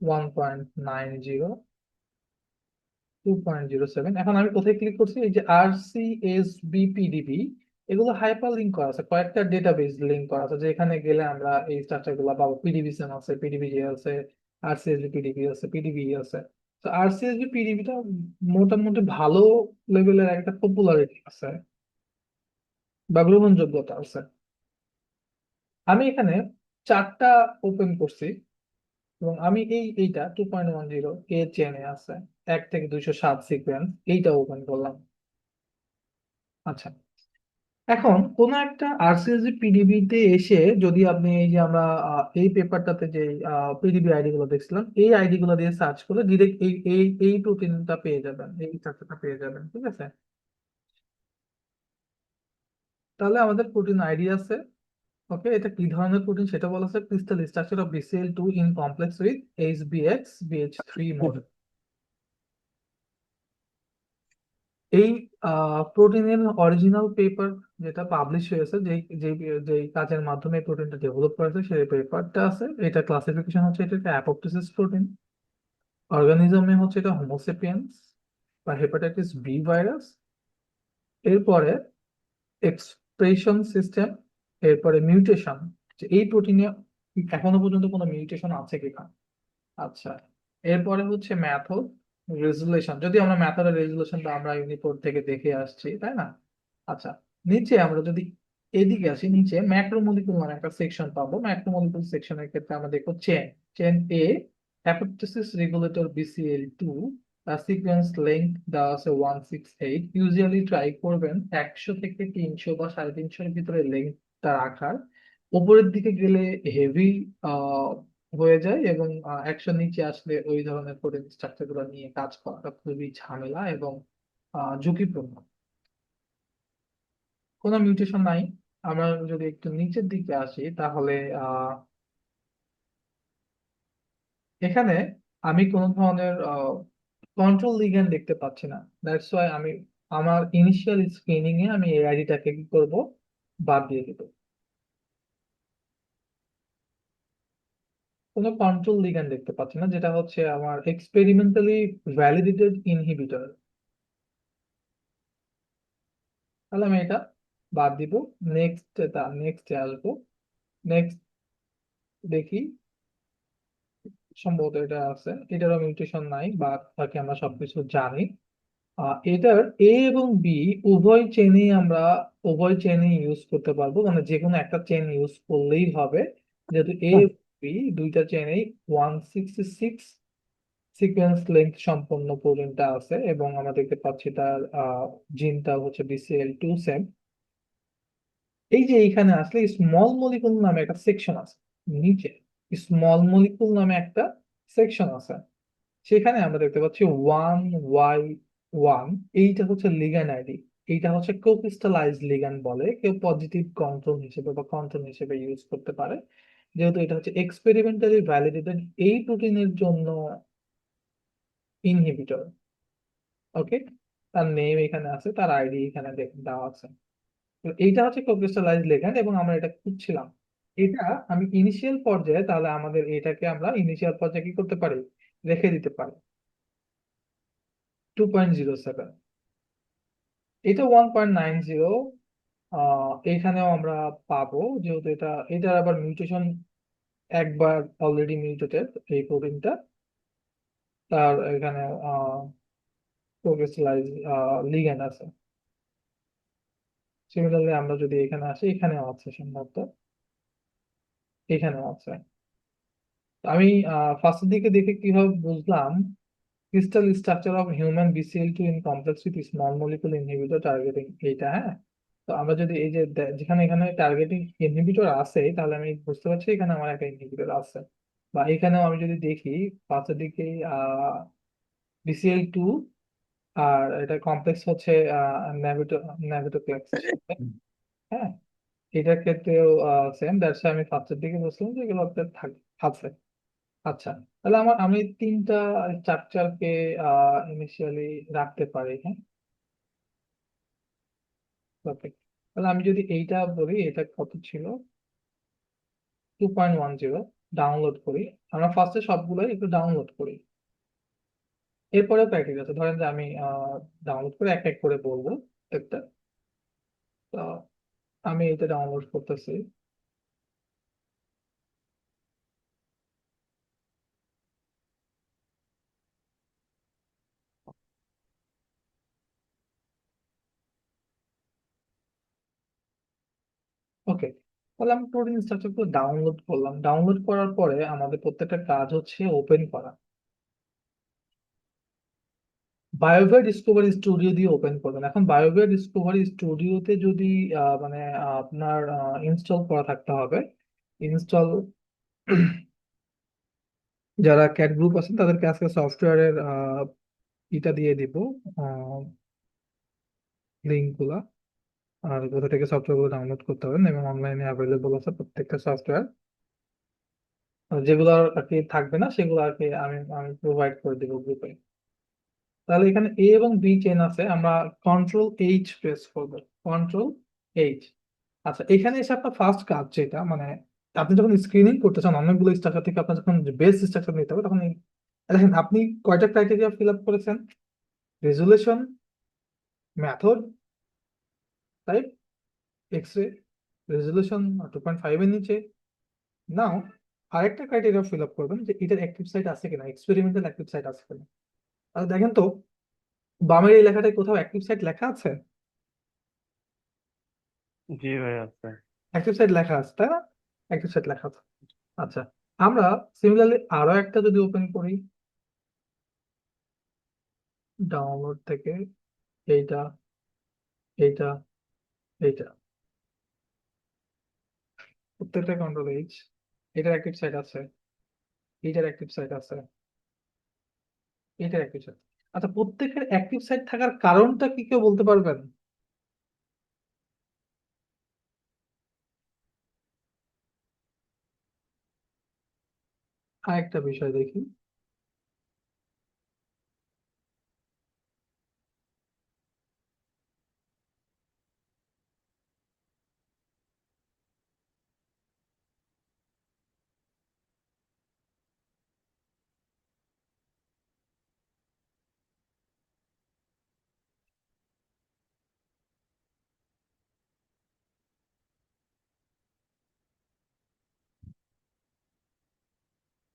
1.90, 2.07। এখন আমি কোথায় ক্লিক করছি? এই যে RCSB-PDB, এগুলো হাইপার লিঙ্ক করা আছে, কয়েকটা ডেটাবেস লিঙ্ক করা আছে, যেখানে গেলে আমরা এই স্ট্রাকচার গুলো পাবো। PDBSM আছে, PDBG আছে, RCSB-PDB আছে, PDB আছে। তো RCSB-PDBটা মোটামুটি ভালো লেভেলের একটা পপুলারিটি আছে বা গ্রহণযোগ্যতা আছে। আমি এখানে 4টা ওপেন করছি, এবং আমি এইটা 2.10 কে চেনে আছে, 1 থেকে 207 সিকোয়েন্স, এইটা ওপেন করলাম। আচ্ছা, এখন কোন একটা আরসিএসবি পিডিবি তে এসে যদি আপনি এই যে আমরা এই পেপারটাতে যে পিডিবি আইডি গুলো দেখছিলাম, এই আইডি গুলো দিয়ে সার্চ করলে ডিরেক্ট এই এই এই প্রোটিনটা পেয়ে যাবেন, এই স্ট্রাকচারটা পেয়ে যাবেন, ঠিক আছে? তাহলে আমাদের প্রোটিন আইডি আছে। ওকে, এটা কি ধরনের প্রোটিন সেটা বলা আছে, crystal structure of BCL2 in complex with HBx/BH3 model. এই প্রোটিনের অরিজিনাল পেপার যেটা পাবলিশ হয়েছে, যে যে যে কাজের মাধ্যমে প্রোটিনটা ডেভেলপ করেছে, সেই পেপারটা আছে। এটা ক্লাসিফিকেশন হচ্ছে এটা অ্যাপোপ্টোসিস প্রোটিন। অর্গানিজমে হচ্ছে এটা হোমোসেপিয়েন্স বা হেপাটাইটিস B ভাইরাস। এরপরে এক্সপ্রেশন সিস্টেম, এরপরে মিউটেশন, যে এই প্রোটিনে এখনো পর্যন্ত কোনো মিউটেশন আছে কিনা। আচ্ছা, এরপরে হচ্ছে মেথড রেজুলেশন। যদি আমরা মেথড আর রেজুলেশনটা আমরা ইউনিকোড থেকে দেখে আসছি, তাই না? আচ্ছা, নিচে আমরা যদি এদিকে আসি, নিচে ম্যাক্রোমলিকুল নামে একটা সেকশন পাবো। ম্যাক্রোমলিকুল সেকশনের ক্ষেত্রে আমরা দেখবো chain A apoptosis regulator BCL2, sequence length দেওয়া আছে 168। ইউজুয়ালি ট্রাই করবেন 100 থেকে 300 বা 350 এর ভিতরে লেন্থটা রাখার। উপরের দিকে গেলে হেভি হয়ে যায়, এবং 100 নিচে আসলে ওই ধরনের প্রোটিন স্ট্রাকচার গুলো নিয়ে কাজ করাটা খুবই ঝামেলা এবং ঝুঁকিপূর্ণ। কোনো মিউটেশন নাই। আমরা যদি একটু নিচের দিকে আসি তাহলে আহ এখানে আমি কোনো ধরনের কন্ট্রোল লিগ্যান্ড দেখতে পাচ্ছি না। দ্যাটস ওয়াই আমি আমার ইনিশিয়াল স্ক্রিনিং এ আমি এই আইডিটাকে কি করব, বাদ দিয়ে দেব। কোনো কন্ট্রোল লিগ্যান্ড দেখতে পাচ্ছি না, যেটা হচ্ছে আমার এক্সপেরিমেন্টালি ভ্যালিডেটেড ইনহিবিটর। তাহলে আমি এটা বাদ দিব। নেক্সট আসবো। নেক্সট দেখি, সম্ভবত এটা আছে, এটারও মিউটেশন নাই, বাকি আমরা সবকিছু জানি। এটার এ এবং বি উভয় চেনই ইউজ করতে পারবো, মানে যে কোনো একটা চেন ইউজ করলেই হবে, যেহেতু এ বি দুইটা চেনেই 166 সিকোয়েন্স লেন্থ সম্পন্ন প্রোটিনটা আছে, এবং আমরা দেখতে পাচ্ছি তার জিনটা হচ্ছে BCL2 সেম। এই যে এইখানে আসলে স্মল মলিকুল নামে একটা সেকশন আছে, নিচে স্মল মলিকুল নামে একটা সেকশন আছে। সেখানে আমরা দেখতে পাচ্ছি 1Y1, এইটা হচ্ছে লিগ্যান্ড আইডি। এইটা হচ্ছে কোক্রিস্টালাইজড লিগ্যান্ড বলে, কেউ পজিটিভ কন্ট্রোল হিসেবে বা কন্ট্রোল হিসেবে ইউজ করতে পারে, যেহেতু এটা হচ্ছে এক্সপেরিমেন্টালি ভ্যালিডেটেড এই প্রোটিনের জন্য ইনহিবিটর। ওকে, তার নেম এখানে আছে, তার আইডি এখানে দেওয়া আছে। তো এইটা হচ্ছে কোক্রিস্টালাইজড লিগ্যান্ড, এবং আমরা এটা খুঁজছিলাম। এটা আমি ইনিশিয়াল পর্যায়ে, তাহলে আমাদের এটাকে আমরা ইনিশিয়াল পর্যায়ে কি করতে পারি, রেখে দিতে পারি 2.07। এটা 1.90। এখানেও আমরা পাবো, যেহেতু এটার আবার মিউটেশন একবার অলরেডি মিউটেটেড এই প্রোটিনটা, তার এখানে প্রোগ্রেসলাইজ লিগ্যান্ড আছে। সিমিলারলি আমরা যদি এখানে আসি, এখানেও আছে সম্ভবত, এখানেও আছে। তো আমি ফার্স্টের দিকে দেখে কিভাবে বুঝলাম crystal structure of human BCL2 in complex with small molecule inhibitor targeting, এইটা হ্যাঁ। তো আমরা যদি এই যে যেখানে এখানে টার্গেটিং ইনহিবিটর আছে, তাহলে আমি বুঝতে পারছি এখানে আমার একটা ইনহিবিটর আছে। বা এখানেও আমি যদি দেখি ফার্স্টের দিকে BCL2, আর এটা কমপ্লেক্স হচ্ছে ন্যাভিটোপ্লেক্স। হ্যাঁ, এটার ক্ষেত্রেও সেম। দ্যাটস আমি ফার্স্টের দিকে বুঝলাম যে এগুলো আছে। আচ্ছা, তাহলে আমি তিনটা স্ট্রাকচারকে ইনিশিয়ালি রাখতে পারি, হ্যাঁ। ওকে, তাহলে আমি যদি এইটা বলি, এটা কত ছিল, 2.10, ডাউনলোড করি। আমরা ফার্স্টে সবগুলোই একটু ডাউনলোড করি, এরপরে প্র্যাকটিস আছে। ধরেন যে আমি ডাউনলোড করে এক এক করে বলবো একটা। তো আমি এটা ডাউনলোড করতেছি। ওকে, তাহলে আমি প্রোটিন স্ট্রাকচারগুলো ডাউনলোড করলাম। ডাউনলোড করার পরে আমাদের প্রত্যেকটা কাজ হচ্ছে ওপেন করা। বায়োভিয়ার ডিসকভারি স্টুডিও দিয়ে ওপেন করবেন। এখন বায়োভিয়ার ডিসকভারি স্টুডিওতে যদি মানে আপনার ইনস্টল করা থাকতে হবে। ইনস্টল যারা ক্যাট গ্রুপ আছেন তাদেরকে আজকে সফটওয়্যারের ইটা দিয়ে দিব, লিঙ্ক গুলা, আর কোথা থেকে সফটওয়্যার গুলো ডাউনলোড করতে পারেন, এবং অনলাইনে অ্যাভেলেবল আছে প্রত্যেকটা সফটওয়্যার। যেগুলো আর কি থাকবে না সেগুলো আর কি আমি আমি প্রোভাইড করে দিব গ্রুপে। তাহলে এখানে এ এবং বি চেন আছে, আমরা Ctrl+H প্রেস করবো। Ctrl+H। আচ্ছা, এখানে এসে আপনার ফার্স্ট কাজ যেটা, মানে আপনি যখন স্ক্রিনিং করতে চান অনেকগুলো স্ট্রাকচার থেকে, আপনার যখন বেস্ট স্ট্রাকচার নিতে হবে, তখন দেখেন আপনি কয়টা ক্রাইটেরিয়া ফিল আপ করেছেন, resolution, method, type, X ray, resolution 2.5 এর নিচে। নাও আরেকটা ক্রাইটেরিয়া ফিল আপ করবেন যে এটার অ্যাক্টিভ সাইট আছে কিনা, এক্সপেরিমেন্টাল অ্যাক্টিভ সাইট আছে কিনা। আর দেখেন তো বামের এই লেখাটায় কোথাও অ্যাক্টিভ সাইট লেখা আছে? জি ভাই আছে। অ্যাক্টিভ সাইট লেখা আছে তাই না? অ্যাক্টিভ সাইট লেখা আছে। আচ্ছা, আমরা সিমিলারলি আরো একটা যদি ওপেন করি ডাউনলোড থেকে, এইটা এইটা এইটা প্রত্যেকটা কন্ট্রোল এইচ, এটার অ্যাক্টিভ সাইট আছে, এইটার অ্যাক্টিভ সাইট আছে, এইটার অ্যাক্টিভ সাইট। আচ্ছা, প্রত্যেকের অ্যাক্টিভ সাইট থাকার কারণটা কি কেউ বলতে পারবেন? আরেকটা বিষয় দেখি।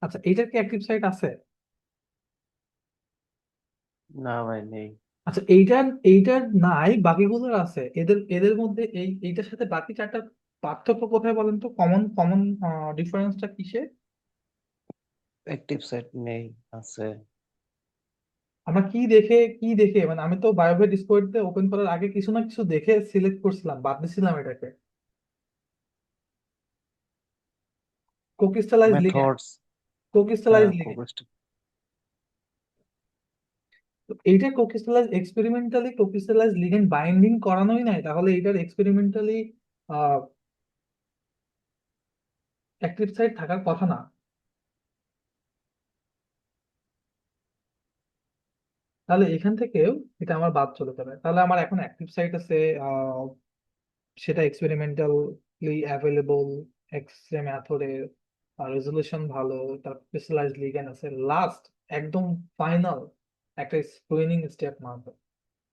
আচ্ছা, এইটার কি অ্যাক্টিভ সাইট আছে? না ভাই নেই। আচ্ছা, এইটার এইটার নাই, বাকিগুলোর আছে। এদের এদের মধ্যে এইটার সাথে বাকি চারটার পার্থক্য কোথায় বলেন তো? কমন কমন ডিফারেন্সটা কিসে? অ্যাক্টিভ সেট নেই, আছে। আমরা কি দেখে মানে আমি তো বায়োভেট ডিসকভারিতে ওপেন করার আগে কিছু না কিছু দেখে সিলেক্ট করছিলাম, বাদ দিছিলাম এটাকে। কোক্রিস্টালাইজ লিগ্যান্ড, মেথডস। কোক্রিস্টালাইজ হ্যাঁ লিগ্যান্ড। কোকোস্ট। তো এইটা কোক্রিস্টালাইজ লিগ্যান্ড বাইন্ডিং করানোই নাই, তাহলে এইটার এক্সপেরিমেন্টালি অ্যাক্টিভ সাইট থাকার কথা না। তাহলে এখান থেকেও এটা আমার বাদ চলে যাবে। তাহলে আমার এখন অ্যাক্টিভ সাইট আছে, সেটা এক্সপেরিমেন্টালি অ্যাভেলেবল, এক্স রে মেথডের, রেজলিউশন ভালো, তার স্পেশালাইজড লিগ্যান্ড আছে। লাস্ট একদম ফাইনাল একটা স্ক্রিনিং স্টেপ মারবো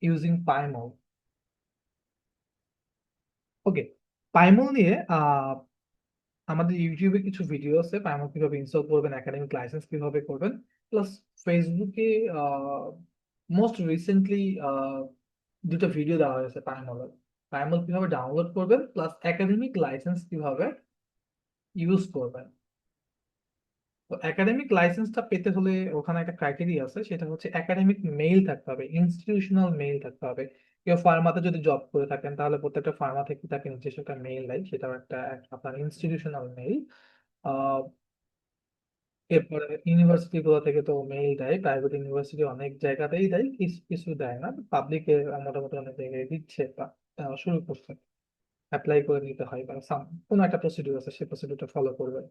ইউজিং পাইমল। ওকে, পাইমল নিয়ে আমাদের ইউটিউবে কিছু ভিডিও আছে, পাইমল কিভাবে ইনস্টল করবেন, একাডেমিক লাইসেন্স কিভাবে করবেন, প্লাস ফেসবুকে মোস্ট রিসেন্টলি দুটো ভিডিও দেওয়া হয়েছে পাইমলের। পাইমল কিভাবে ডাউনলোড করবেন প্লাস একাডেমিক লাইসেন্স কিভাবে ইউজ করবেন। তো একাডেমিক লাইসেন্সটা পেতে হলে ওখানে একটা ক্রাইটেরিয়া আছে, সেটা হচ্ছে একাডেমিক মেইল থাকতে হবে, ইনস্টিটিউশনাল মেইল থাকতে হবে। কেউ ফার্মাতে যদি জব করে থাকেন তাহলে প্রত্যেকটা ফার্মা থেকে তাকে নিজস্ব একটা মেইল দেয়, সেটাও আপনার ইনস্টিটিউশনাল মেইল। এরপরে ইউনিভার্সিটি গুলো থেকে তো মেইল দেয়, প্রাইভেট ইউনিভার্সিটি অনেক জায়গাতেই দেয়, কিছু কিছু দেয় না। পাবলিকে মোটামুটি অনেক জায়গায় দিচ্ছে বা দেওয়া শুরু করছে। অ্যাপ্লাই করে নিতে হয় বা কোনো একটা প্রসিডিউর আছে, সেই প্রসিডিউরটা ফলো করবে।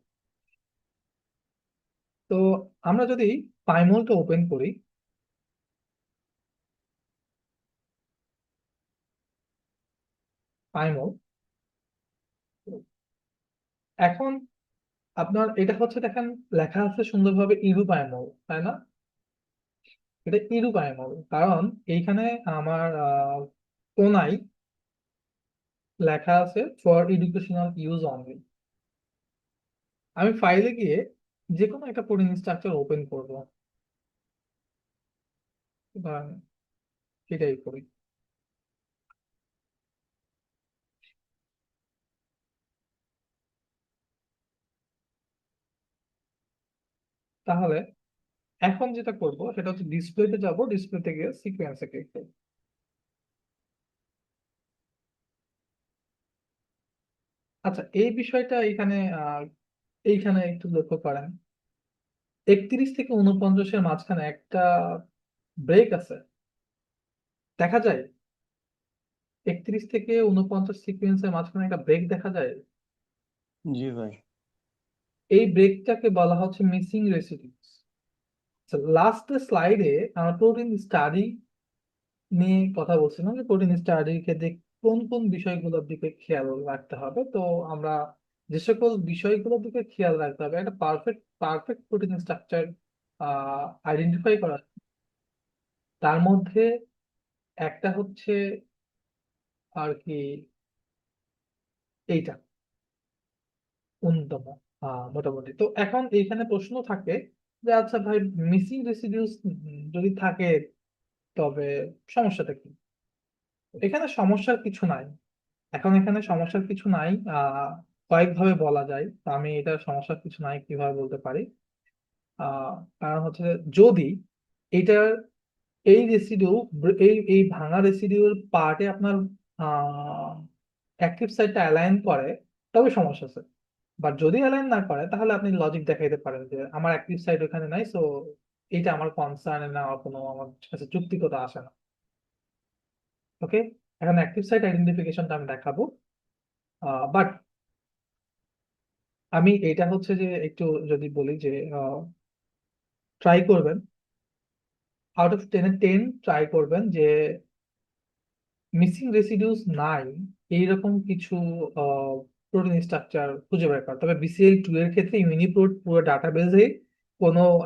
তো আমরা যদি পাইমলটা ওপেন করি, পাইমল, এখন আপনার এটা হচ্ছে দেখেন লেখা আছে সুন্দরভাবে ইরু পাইমল, তাই না? এটা ইরু পাইমল কারণ এইখানে আমার কোনায় লেখা আছে ফর এডুকেশনাল ইউজ অনলি। আমি ফাইলে গিয়ে যে কোনো একটা কোডিং স্ট্রাকচার ওপেন করব, বা সেটাই করি। তাহলে এখন যেটা করব সেটা হচ্ছে ডিসপ্লেতে যাব, ডিসপ্লেতে গিয়ে সিকোয়েন্সে ক্লিক করব। আচ্ছা, এই বিষয়টা এইখানে একটু লক্ষ্য করেন, 31 থেকে 49-এর মাঝখানে একটা ব্রেক আছে, দেখা যায়? 31 থেকে 49 সিকোয়েন্সের মাঝখানে একটা ব্রেক দেখা যায়। জি ভাই। এই ব্রেকটাকে বলা হচ্ছে মিসিং রেসিডিউস। লাস্ট স্লাইডে আমরা প্রোটিন স্টাডি নিয়ে কথা বলছিলাম যে প্রোটিন স্টাডির ক্ষেত্রে কোন কোন বিষয়গুলোর দিকে খেয়াল রাখতে হবে। তো আমরা যে সকল বিষয়গুলোর দিকে খেয়াল রাখতে হবে একটা perfect perfect protein structure identify করা, তার মধ্যে একটা হচ্ছে আর কি এইটা অন্যতম। মোটামুটি। তো এখন এইখানে প্রশ্ন থাকে যে আচ্ছা ভাই, মিসিং রেসিডিউস যদি থাকে তবে সমস্যাটা কি? এখানে সমস্যার কিছু নাই। এখানে সমস্যার কিছু নাই। কয়েকভাবে বলা যায়, তো আমি এটা সমস্যার কিছু নাই কিভাবে বলতে পারি। আহ কারণ হচ্ছে যে যদি এটার এই রেসিডিউ, এই ভাঙা রেসিডিউর পার্টে আপনার অ্যাক্টিভ সাইটটা অ্যালাইন করে, তবে সমস্যা আছে। বাট যদি অ্যালাইন না করে, তাহলে আপনি লজিক দেখাইতে পারেন যে আমার অ্যাক্টিভ সাইট ওখানে নাই, সো এটা আমার কনসার্ন না, কোনো আমার কাছে যুক্তিকতা আসে না। ওকে, এখন অ্যাক্টিভ সাইট আইডেন্টিফিকেশনটা আমি দেখাবো। বাট আমি এটা হচ্ছে যে একটু যদি বলি যে ট্রাই করবেন, আউট অফ 10 ট্রাই করবেন যে মিসিং রেসিডিউস নাই এইরকম কিছু প্রোটিন স্ট্রাকচার খুঁজে বের করা। তবে BCL2 এর ক্ষেত্রে ইউনিপ্রোট পুরো ডাটাবেজে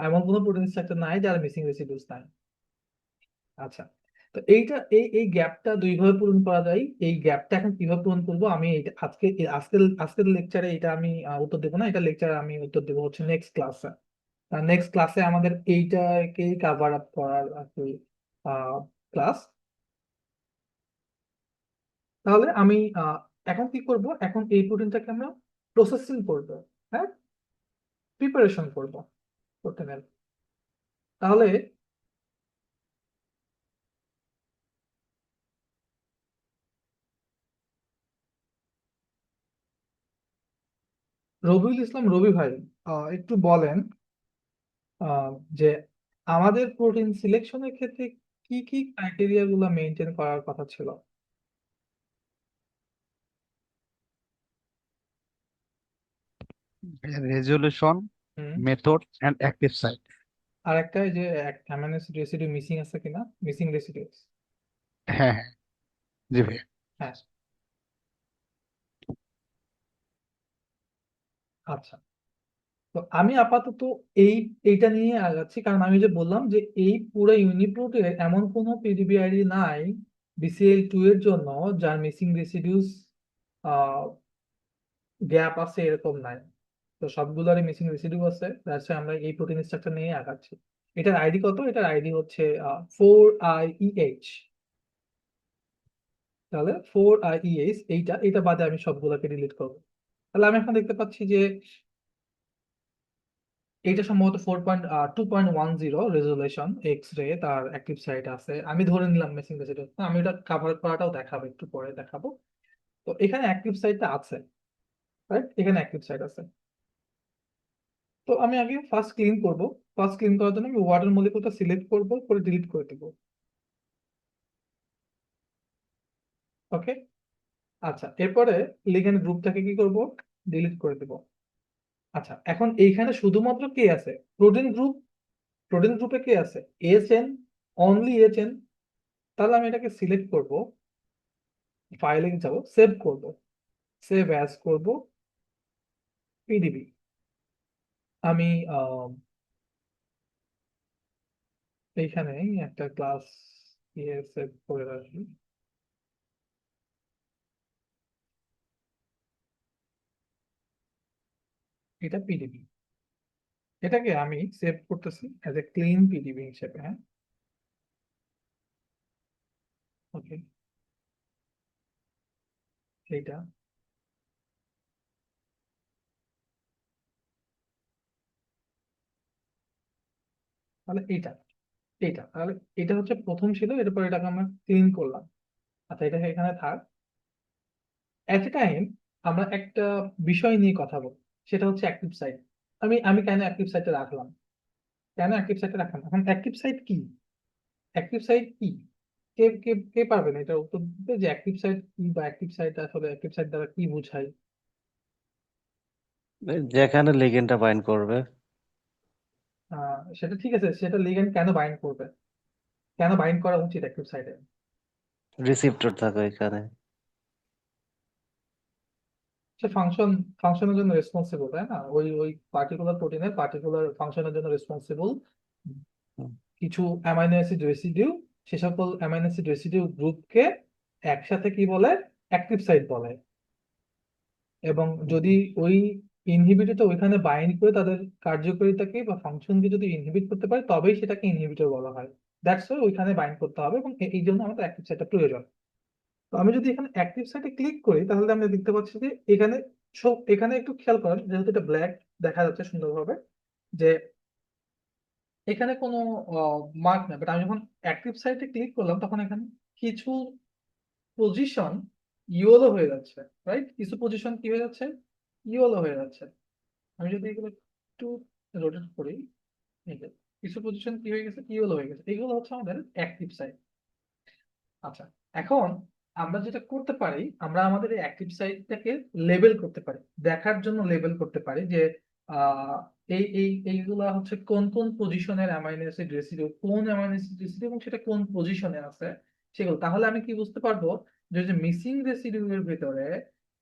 এমন কোনো প্রোটিন স্ট্রাকচার নাই যার মিসিং রেসিডিউস নাই। আচ্ছা, তো এই গ্যাপটা দুই ভাবে পূরণ করা যায়। এই গ্যাপটা এখন কিভাবে পূরণ করবো, আমি আজকের লেকচারে এটা আমি উত্তর দেবো না। এটা লেকচারে আমি উত্তর দেবো হচ্ছে নেক্সট ক্লাসে। নেক্সট ক্লাসে আমাদের এইটাকে কাভার আপ করার আর কি ক্লাস। তাহলে আমি এখন কি করব, এখন এই প্রোটিনটাকে আমরা প্রসেসিং করব। হ্যাঁ, প্রিপারেশন করব প্রোটিনের। তাহলে রবিউল ইসলাম রবি ভাই, একটু বলেন যে আমাদের প্রোটিন সিলেকশনের ক্ষেত্রে কি কি ক্রাইটেরিয়া গুলো মেনটেন করার কথা ছিল? রেজলিউশন, হুম। Method and active site. আর একটা এই যে অ্যামাইনো অ্যাসিড রেসিডিউ মিসিং আছে কিনা, মিসিং রেসিডিউ। হ্যাঁ হ্যাঁ, জি ভাই। হ্যাঁ, আচ্ছা। তো আমি আপাতত এইটা নিয়ে আগাচ্ছি, কারণ আমি যে বললাম যে এই পুরো ইউনিপ্রোটে এমন কোনো PDB-ID নাই BCL2 এর জন্য যার মিসিং রেসিডিউস গ্যাপ আছে এরকম নাই। তো সবগুলোরই মিসিং রেসিডিউ আছে, দ্যাটস আমরা এই প্রোটিন স্ট্রাকচার নিয়ে আগাচ্ছি। এটার আইডি কত? এটার আইডি হচ্ছে 4IEH। তাহলে 4IEH, এইটা বাদে আমি সবগুলোকে ডিলিট করবো। তাহলে আমি এখন দেখতে পাচ্ছি যে এইটা সম্ভবত 2.10 রেজলিউশন এক্স রে তার অ্যাক্টিভ সাইট আছে। আমি ধরে নিলাম মেসিং রেসিডিউ, আমি এটা কাভার করাটাও দেখাবো, একটু পরে দেখাবো। তো এখানে অ্যাক্টিভ সাইটটা আছে, রাইট? এখানে অ্যাক্টিভ সাইট আছে। তো আমি আগে ফার্স্ট ক্লিন করব। ফার্স্ট ক্লিন করার জন্য আমি ওয়াটার মলিকুলটা সিলেক্ট করব, করে ডিলিট করে দেবো। ওকে, আচ্ছা। এরপরে লিগ্যান্ড গ্রুপটাকে কি করব, ডিলিট করে দেব। আচ্ছা, এখন এইখানে শুধুমাত্র কে আছে? Protein group. প্রোটিন গ্রুপে কে আছে? AHN, only AHN। তাহলে আমি এটাকে সিলেক্ট করব, ফাইলে যাব, সেভ করব, সেভ অ্যাজ করব, PDB। আমি এইখানে একটা ক্লাস সেভ করে রাখি। এটা PDB, এটাকে আমি সেভ করতেছি অ্যাজ এ ক্লিন PDB হিসেবে। হ্যাঁ, ওকে। এইটা, তাহলে এইটা তাহলে এটা হচ্ছে প্রথম ছিল, এরপর এটাকে আমরা ক্লিন করলাম। আচ্ছা, এটা এখানে থাক। এট এ টাইম আমরা একটা বিষয় নিয়ে কথা বলবো, সেটা হচ্ছে অ্যাক্টিভ সাইট। আমি আমি কেন অ্যাক্টিভ সাইটে রাখলাম, এখন অ্যাক্টিভ সাইট কি? অ্যাক্টিভ সাইট কি? কে কে কে পারবেন এটা উত্তর দিতে যে অ্যাক্টিভ সাইট কি, বা অ্যাক্টিভ সাইট আসলে অ্যাক্টিভ সাইট দ্বারা কি বোঝায়? যেখানে লিগেন্ডটা বাইন্ড করবে। সেটা ঠিক আছে, সেটা লিগ্যান্ড কেন বাইন্ড করবে, কেন বাইন্ড করা উচিত অ্যাক্টিভ সাইটে? রিসিপ্টর থাকে এখানে। সে ফাংশনের জন্য রেসপন্সিবল, তাই না? ওই ওই পার্টিকুলার প্রোটিনের পার্টিকুলার ফাংশনের জন্য রেসপন্সিবল হুম, কিছু অ্যামাইনো অ্যাসিড রেসিডিউ। সে সকল অ্যামাইনো অ্যাসিড রেসিডিউ গ্রুপকে একসাথে কি বলে? অ্যাক্টিভ সাইট বলে। এবং হুম, যদি ওই ইনহিবিটরটা ওইখানে বাইন্ড করে তাদের কার্যকারিতাকে বা ফাংশনকে যদি ইনহিবিট করতে পারে তবেই সেটাকে ইনহিবিটর বলা হয়। দ্যাটস ওয়াই ওইখানে বাইন্ড করতে হবে এবং এই জন্য আমাদের অ্যাক্টিভ সাইটটা প্রয়োজন। তো আমি যদি এখানে অ্যাক্টিভ সাইটে ক্লিক করি তাহলে আমরা দেখতে পাচ্ছি যে এখানে সব, এখানে একটু খেয়াল করেন যেহেতু এটা ব্ল্যাক দেখা যাচ্ছে সুন্দরভাবে যে এখানে কোনো মার্ক নেই, বাট আমি যখন অ্যাক্টিভ সাইটে ক্লিক করলাম তখন এখানে কিছু পজিশন ইয়েলো হয়ে যাচ্ছে, রাইট? কিছু পজিশন কি হয়ে যাচ্ছে? ইয়েলো হয়ে যাচ্ছে। আমি যদি এগুলো একটু রোটেট করি, এই যে কিছু পজিশন কি হয়ে গেছে? ইয়েলো হয়ে গেছে। এগুলো হচ্ছে আমাদের অ্যাক্টিভ সাইট। আচ্ছা, এখন আমরা যেটা করতে পারি, আমরা আমাদের এই অ্যাক্টিভ সাইটটাকে লেবেল করতে পারি, দেখার জন্য লেবেল করতে পারি যে আহ, এইগুলা হচ্ছে কোন কোন পজিশনের অ্যামাইনো অ্যাসিড রেসিডিউ, কোন অ্যামাইনো অ্যাসিড রেসিডিউ এবং সেটা কোন পজিশনে আছে সেগুলো। তাহলে আমি কি বুঝতে পারবো যে মিসিং রেসিডিউ এর ভিতরে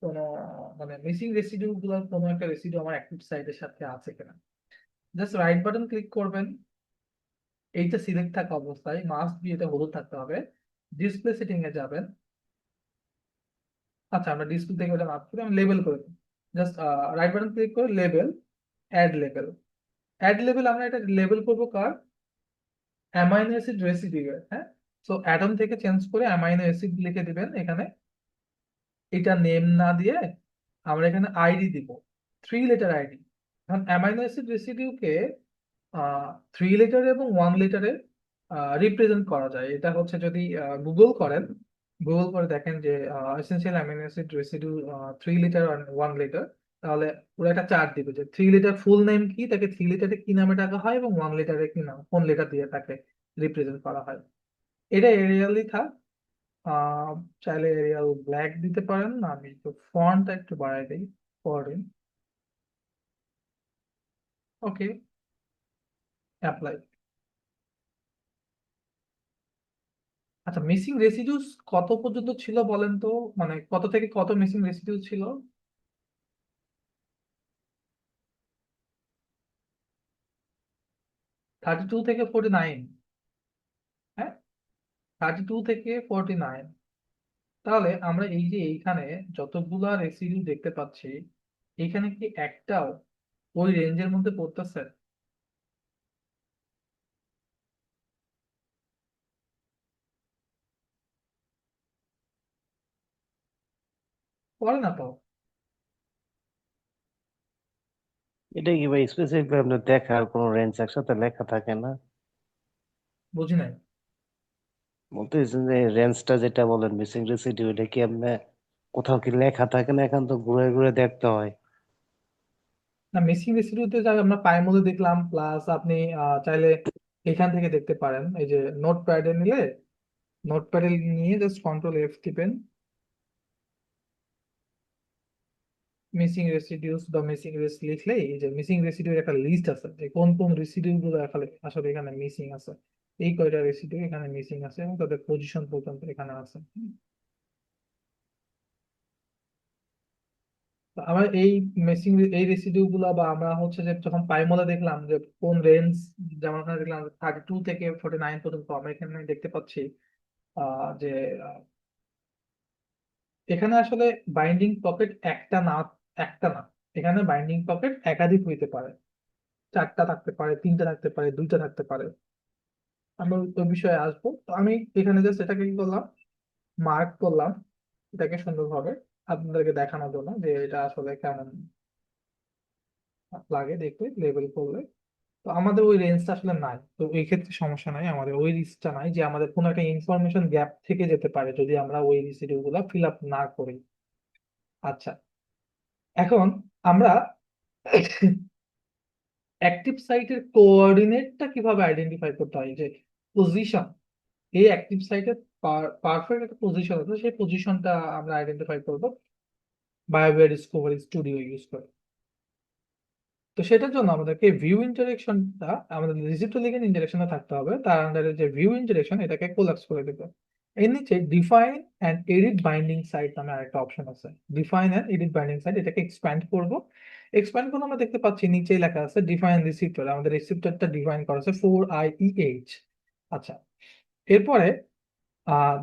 কোনো, মানে মিসিং রেসিডিউ গুলোর কোনো একটা রেসিডিউ আমার অ্যাক্টিভ সাইটের সাথে আছে কিনা। জাস্ট রাইট বাটন ক্লিক করবেন, এইটা সিলেক্ট থাকা অবস্থায় মাস্ট বি এটা হলুদ থাকতে হবে। ডিসপ্লে সেটিং এ যাবেন। আচ্ছা, আমরা ডিসপ্লে থেকে ওটা মাপ করে আমি লেবেল করে দিই। জাস্ট রাইট বাটন ক্লিক করে label, add label. Add label আমরা এটা লেবেল করবো কার? অ্যামাইনো অ্যাসিড রেসিডিউ এর। হ্যাঁ, সো অ্যাটম থেকে চেঞ্জ করে অ্যামাইনো অ্যাসিড লিখে দিবেন এখানে। এটা নেম না দিয়ে আমরা এখানে আইডি দিব, 3 লেটার আইডি। এখন অ্যামাইনো অ্যাসিড রেসিডিউকে 3 লেটার এবং 1 লেটারে রিপ্রেজেন্ট করা যায়। এটা হচ্ছে যদি গুগল করেন, গুগল করে দেখেন যে essential amino acid residue 3 litre আর 1 লিটার, তাহলে ওরা একটা চার্ট দিবে যে 3 লিটার ফুল নেম কি, তাকে 3 লিটারে কি নামে ডাকা হয় এবং 1 লিটারে কি নাম, কোন লেটার দিয়ে তাকে রিপ্রেজেন্ট করা হয়। এটা এরিয়ালি থাক। আহ, চাইলে এরিয়াল ব্ল্যাক দিতে পারেন, না আমি একটু ফন্টটা একটু বাড়াই দিই, ফরেন। ওকে, অ্যাপ্লাই। আচ্ছা, মিসিং রেসিডিউস কত পর্যন্ত ছিল বলেন তো, মানে কত থেকে কত মিসিং রেসিডিউস ছিল? 32 থেকে 49? হ্যাঁ, 32 থেকে 49। তাহলে আমরা এই যে এইখানে যতগুলা রেসিডিউ দেখতে পাচ্ছি, এখানে কি একটাও ওই রেঞ্জের মধ্যে পড়তেছে? পড়ে না তো। এটা কি ভাই স্পেসিফিক ভাবে আপনার দেখার কোনো রেঞ্জ একসাথে লেখা থাকে না? বুঝি নাই। বলতে চাইছেন যে রেঞ্জটা যেটা বলেন মিসিং রেসিডিউ, এটা কি আপনি কোথাও কি লেখা থাকে না, এখন তো ঘুরে ঘুরে দেখতে হয়? না, মিসিং রেসিডিউতে যা আমরা পাইমোলে দেখলাম, প্লাস আপনি চাইলে এখান থেকে দেখতে পারেন। এই যে নোটপ্যাডে নিলে, নোটপ্যাডে নিয়ে জাস্ট কন্ট্রোল এফ টিপেন, মিসিং রেসিডিউস বা মিসিং রেস লিখলেই এই যে মিসিং রেসিডিউর একটা লিস্ট আছে যে কোন কোন রেসিডিউ গুলো আসলে আসলে এখানে মিসিং আছে। এই কয়টা রেসিডিউ এখানে মিসিং আছে এবং তাদের পজিশন পর্যন্ত এখানে আছে। তো আমরা এই মিসিং এই রেসিডিউ গুলা বা আমরা হচ্ছে যে যখন পাইমলে দেখলাম যে কোন রেঞ্জ, যেমন এখানে দেখলাম 32 থেকে 49 পর্যন্ত, আমরা এখানে দেখতে পাচ্ছি যে এখানে আসলে বাইন্ডিং পকেট একটা না, এখানে বাইন্ডিং পকেট একাধিক হইতে পারে, 4টা থাকতে পারে, 3টা থাকতে পারে, 2টা থাকতে পারে। আমরা ওই বিষয়ে আসবো। তো আমি এখানে জাস্ট এটাকে কি করলাম, মার্ক করলাম এটাকে সুন্দরভাবে আপনাদেরকে দেখানোর জন্য যে এটা আসলে কেমন লাগে দেখতে লেবেল করলে। তো আমাদের ওই রেঞ্জটা আসলে নাই, তো এই ক্ষেত্রে সমস্যা নাই, আমাদের ওই রিস্কটা নাই যে আমাদের কোনো একটা ইনফরমেশন গ্যাপ থেকে যেতে পারে যদি আমরা ওই রেসিডিউ গুলা ফিল আপ না করি। আচ্ছা, এখন আমরা অ্যাক্টিভ সাইটের কোঅর্ডিনেটটা কিভাবে আইডেন্টিফাই করতে হয়, যে পজিশন, এই অ্যাক্টিভ সাইটের পারফেক্ট একটা পজিশন আছে, সেই পজিশনটা আমরা আইডেন্টিফাই করব বায়োবিয়া ডিসকভারি স্টুডিও ইউজ করে। তো সেটার জন্য আমাদেরকে ভিউ ইন্টারেকশনটা, আমাদের রিসিপ্ট লিগেন্ড ইন্টারেকশনে থাকতে হবে, তার আন্ডারে যে ভিউ ইন্টারেকশন এটাকে কোলাপস করে দেবে। এর নিচে define and edit binding site নামে আরেকটা অপশন আছে। Define and edit binding site, এটাকে এক্সপ্যান্ড করব। এক্সপ্যান্ড করলে আমরা দেখতে পাচ্ছি নিচেই লেখা আছে ডিফাইন রিসিপ্টর, আমাদের রিসিপ্টরটা ডিফাইন করা আছে 4IEH। আচ্ছা, এরপরে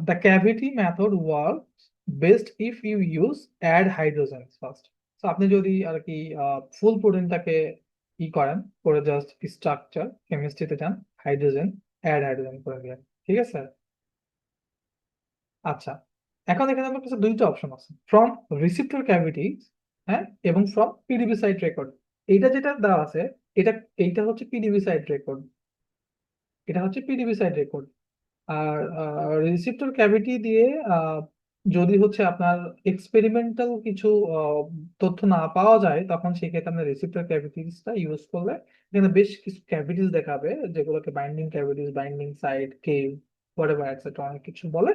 the cavity method works best if you use add hydrogens first. তো আপনি যদি আর কি ফুল প্রোটিনটাকে করেন, করে জাস্ট স্ট্রাকচার কেমিস্ট্রিতে যান, হাইড্রোজেন, হাইড্রোজেন করে দিলেন, ঠিক আছে। আচ্ছা, এখন এখানে আমার কাছে দুইটা অপশন আছে, ফ্রম রিসিপ্টর ক্যাভিটি, হ্যাঁ, এবং ফ্রম পিডিবি সাইট রেকর্ড। এইটা যেটা দেওয়া আছে, এটা এইটা হচ্ছে পিডিবি সাইট রেকর্ড, এটা হচ্ছে পিডিবি সাইট রেকর্ড। আর রিসিপ্টর ক্যাভিটি দিয়ে যদি হচ্ছে আপনার এক্সপেরিমেন্টাল কিছু তথ্য না পাওয়া যায়, তখন সেক্ষেত্রে আপনার রিসিপ্টর ক্যাভিটিসটা ইউজ করলে এখানে বেশ কিছু ক্যাভিটিস দেখাবে, যেগুলোকে binding cavities, binding site, cave, whatever etcetera অনেক কিছু বলে।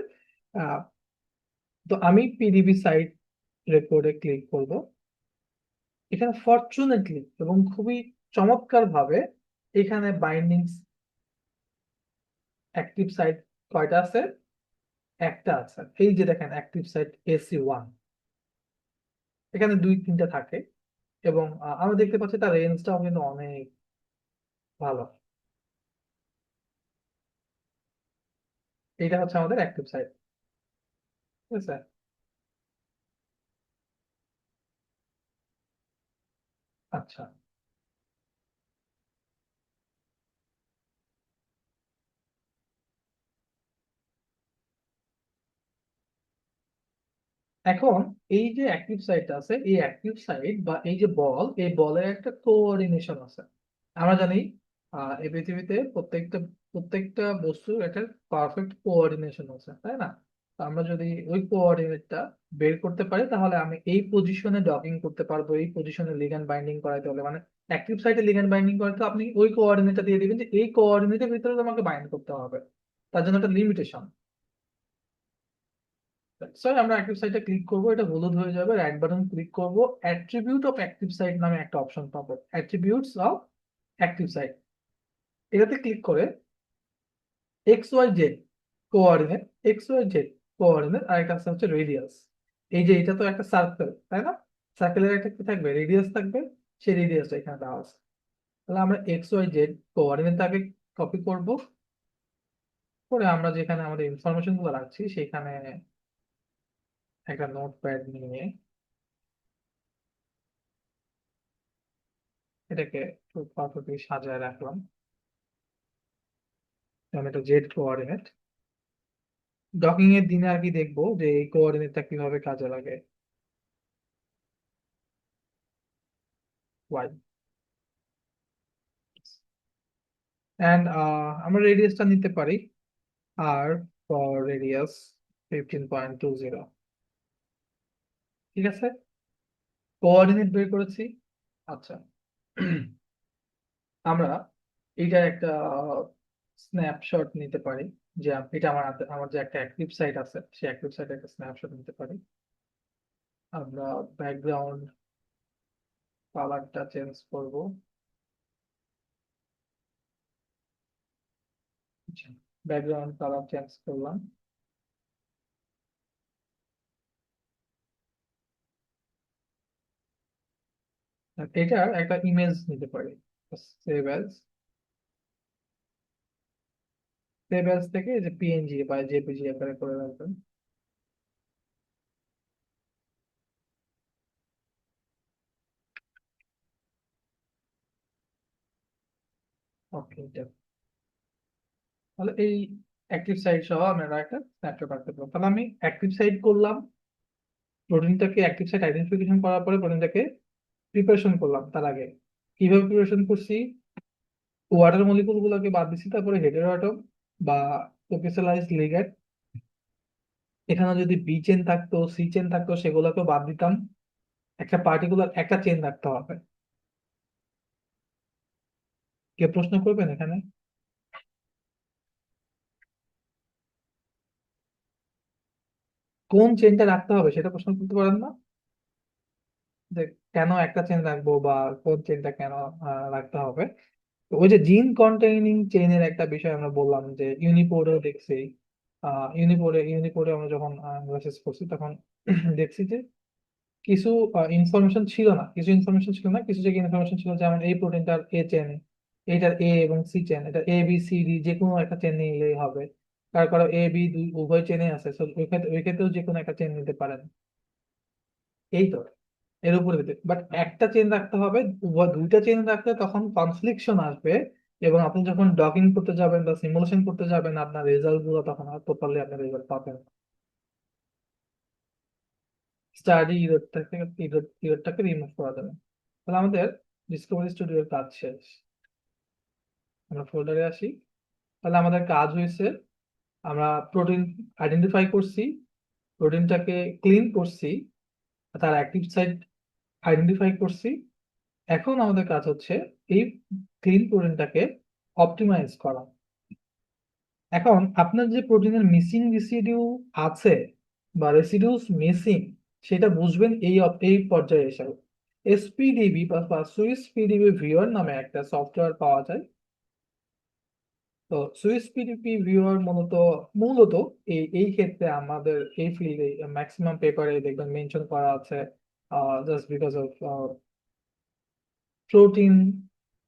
আহ, তো আমি পিডিবি সাইট রেকর্ডে ক্লিক করব। এখানে ফরচুনেটলি এবং খুবই চমৎকার ভাবে এখানে বাইন্ডিং অ্যাক্টিভ সাইট কয়টা আছে? একটা আছে, এই যে দেখেন অ্যাক্টিভ সাইট AC1, এখানে দুই তিনটা থাকে। এবং আমরা দেখতে পাচ্ছি তার রেঞ্জটাও কিন্তু অনেক ভালো। এটা হচ্ছে আমাদের অ্যাক্টিভ সাইট, ঠিক আছে। আচ্ছা, এখন এই যে অ্যাক্টিভ সাইটটা আছে, এই অ্যাক্টিভ সাইট বা এই যে বল, এই বলের একটা কোঅর্ডিনেশন আছে। আমরা জানি এই পৃথিবীতে প্রত্যেকটা বস্তুর একটা পারফেক্ট কোঅর্ডিনেশন আছে, তাই না? তো আমরা যদি ওই কোঅর্ডিনেটটা বের করতে পারি, তাহলে আমি এই পজিশনে ডকিং করতে পারবো, এই পজিশনে লিগ্যান্ড বাইন্ডিং করাইতে হলে, মানে অ্যাক্টিভ সাইটে লিগ্যান্ড বাইন্ডিং করাতে আপনি ওই কোঅর্ডিনেটটা দিয়ে দিবেন যে এই কোঅর্ডিনেটের ভিতরে তোমাকে বাইন্ড করতে হবে, তার জন্য একটা লিমিটেশন। স্যার আমরা অ্যাক্টিভ সাইটে ক্লিক করব, এটা হলুদ হয়ে যাবে, রাইট বাটন ক্লিক করব, অ্যাট্রিবিউট অফ অ্যাক্টিভ সাইট নামে একটা অপশন পাবো, অ্যাট্রিবিউটস অফ অ্যাক্টিভ সাইট। এটাতে ক্লিক করে X Y Z coordinate, X Y Z coordinate, আর একটা আছে হচ্ছে রেডিয়াস। এই যে এটা তো একটা সার্কেল, তাই না? সার্কেলের একটা কি থাকবে? রেডিয়াস থাকবে, সেই রেডিয়াসটা এখানে দেওয়া আছে। তাহলে আমরা এক্স ওয়াই জেড কোঅর্ডিনেটটাকে কপি করব, করে আমরা যেখানে আমাদের ইনফরমেশন গুলো রাখছি সেখানে একটা নোটপ্যাড নিয়ে এটাকে খুব পারফেক্টলি সাজায় রাখলাম। যেমন এটা জেড কোঅর্ডিনেট, ডকিং এর দিনে আর কি দেখবো যে এই কোঅর্ডিনেটটা কিভাবে কাজে লাগে। ওয়াই এন্ড আমরা রেডিয়াসটা নিতে পারি আর, ফর রেডিয়াস 15.20, ঠিক আছে, কোঅর্ডিনেট বের করেছি। আচ্ছা, আমরা এইটার একটা স্ন্যাপশট নিতে পারি, যে এটা আমার যে একটা অ্যাক্টিভ সাইট আছে, সেই অ্যাক্টিভ সাইটের একটা স্ন্যাপশট নিতে পারি। আমরা ব্যাকগ্রাউন্ড কালারটা চেঞ্জ করব, ব্যাকগ্রাউন্ড কালার চেঞ্জ করলাম। আর এটার একটা ইমেজ নিতে পারি, সেভ অ্যাজ, সেভ অ্যাজ থেকে এই যে পিএনজি বা জেপিজি আকারে করে রাখবেন। ওকে, তাহলে এই অ্যাক্টিভ সাইট সহ আমরা একটা স্ন্যাপশট রাখতে পারবো। তাহলে আমি অ্যাক্টিভ সাইট করলাম, প্রোটিনটাকে অ্যাক্টিভ সাইট আইডেন্টিফিকেশন করার পরে প্রোটিনটাকে প্রিপারেশন করলাম। তার আগে কিভাবে প্রিপারেশন করছি? ওয়াটার মলিকুল গুলোকে বাদ দিচ্ছি, তারপরে হেটেরোঅ্যাটম বা স্পেশালাইজড লিগ্যান্ড, এখানে যদি বি চেন থাকতো, সি চেন থাকতো, সেগুলোকে বাদ দিতাম, একটা পার্টিকুলার একটা চেন রাখতে হবে। কে প্রশ্ন করবেন এখানে? কোন চেনটা রাখতে হবে সেটা প্রশ্ন করতে পারেন না, যে কেন একটা চেন রাখবো বা কোন চেনটা কেন রাখতে হবে। তো ওই যে জিন কন্টেইনিং চেইনের একটা বিষয় আমরা বললাম, যে ইউনিপোডেও দেখছি, ইউনিপোডে আমরা যখন অ্যানালাইসিস করছি তখন দেখছি যে কিছু ইনফরমেশন ছিল না, কিছু জায়গায় ইনফরমেশন ছিল, যেমন এই প্রোটিনটার এ চেন, এইটার এ এবং সি চেন, এটা এ বি সি ডি যে কোনো একটা চেন নিলেই হবে। তারপরে এ বি উভয় চেনে আছে, so ওই ক্ষেত্রেও যে কোনো একটা চেন নিতে পারেন। এই তো, এর উপরে দিতে, বাট একটা চেন রাখতে হবে। দুইটা চেন রাখলে তখন কনফ্লিকশন আসবে, এবং আপনি যখন ডকিং করতে যাবেন বা সিমুলেশন করতে যাবেন আপনার রেজাল্ট গুলো তখন আর প্রপারলি আপনার রেজাল্ট পাবেন না। স্টাডি ইরোরটাকে রিমুভ করা যাবে। তাহলে আমাদের ডিসকভারি স্টুডিওর কাজ শেষ। আমরা ফোল্ডারে আসি। তাহলে আমাদের কাজ হয়েছে, আমরা প্রোটিন আইডেন্টিফাই করছি, প্রোটিনটাকে ক্লিন করছি, তার অ্যাক্টিভ সাইট আইডেন্টিফাই করছি। এখন আমাদের কাজ হচ্ছে এই ক্লিন প্রোটিনটাকে অপটিমাইজ করা। এখন আপনার যে প্রোটিনের মিসিং রেসিডিউ আছে বা রেসিডিউস মিসিং, সেটা বুঝবেন এই পর্যায়ে এসে। এসপিডিবি বা সুইস পিডিবি ভিউয়ার নামে একটা সফটওয়্যার পাওয়া যায়। তো সুইস পিডিবি ভিউয়ার মূলত মূলত এই ক্ষেত্রে আমাদের এই ফিল্ডে ম্যাক্সিমাম পেপারে দেখবেন মেনশন করা আছে, just because of protein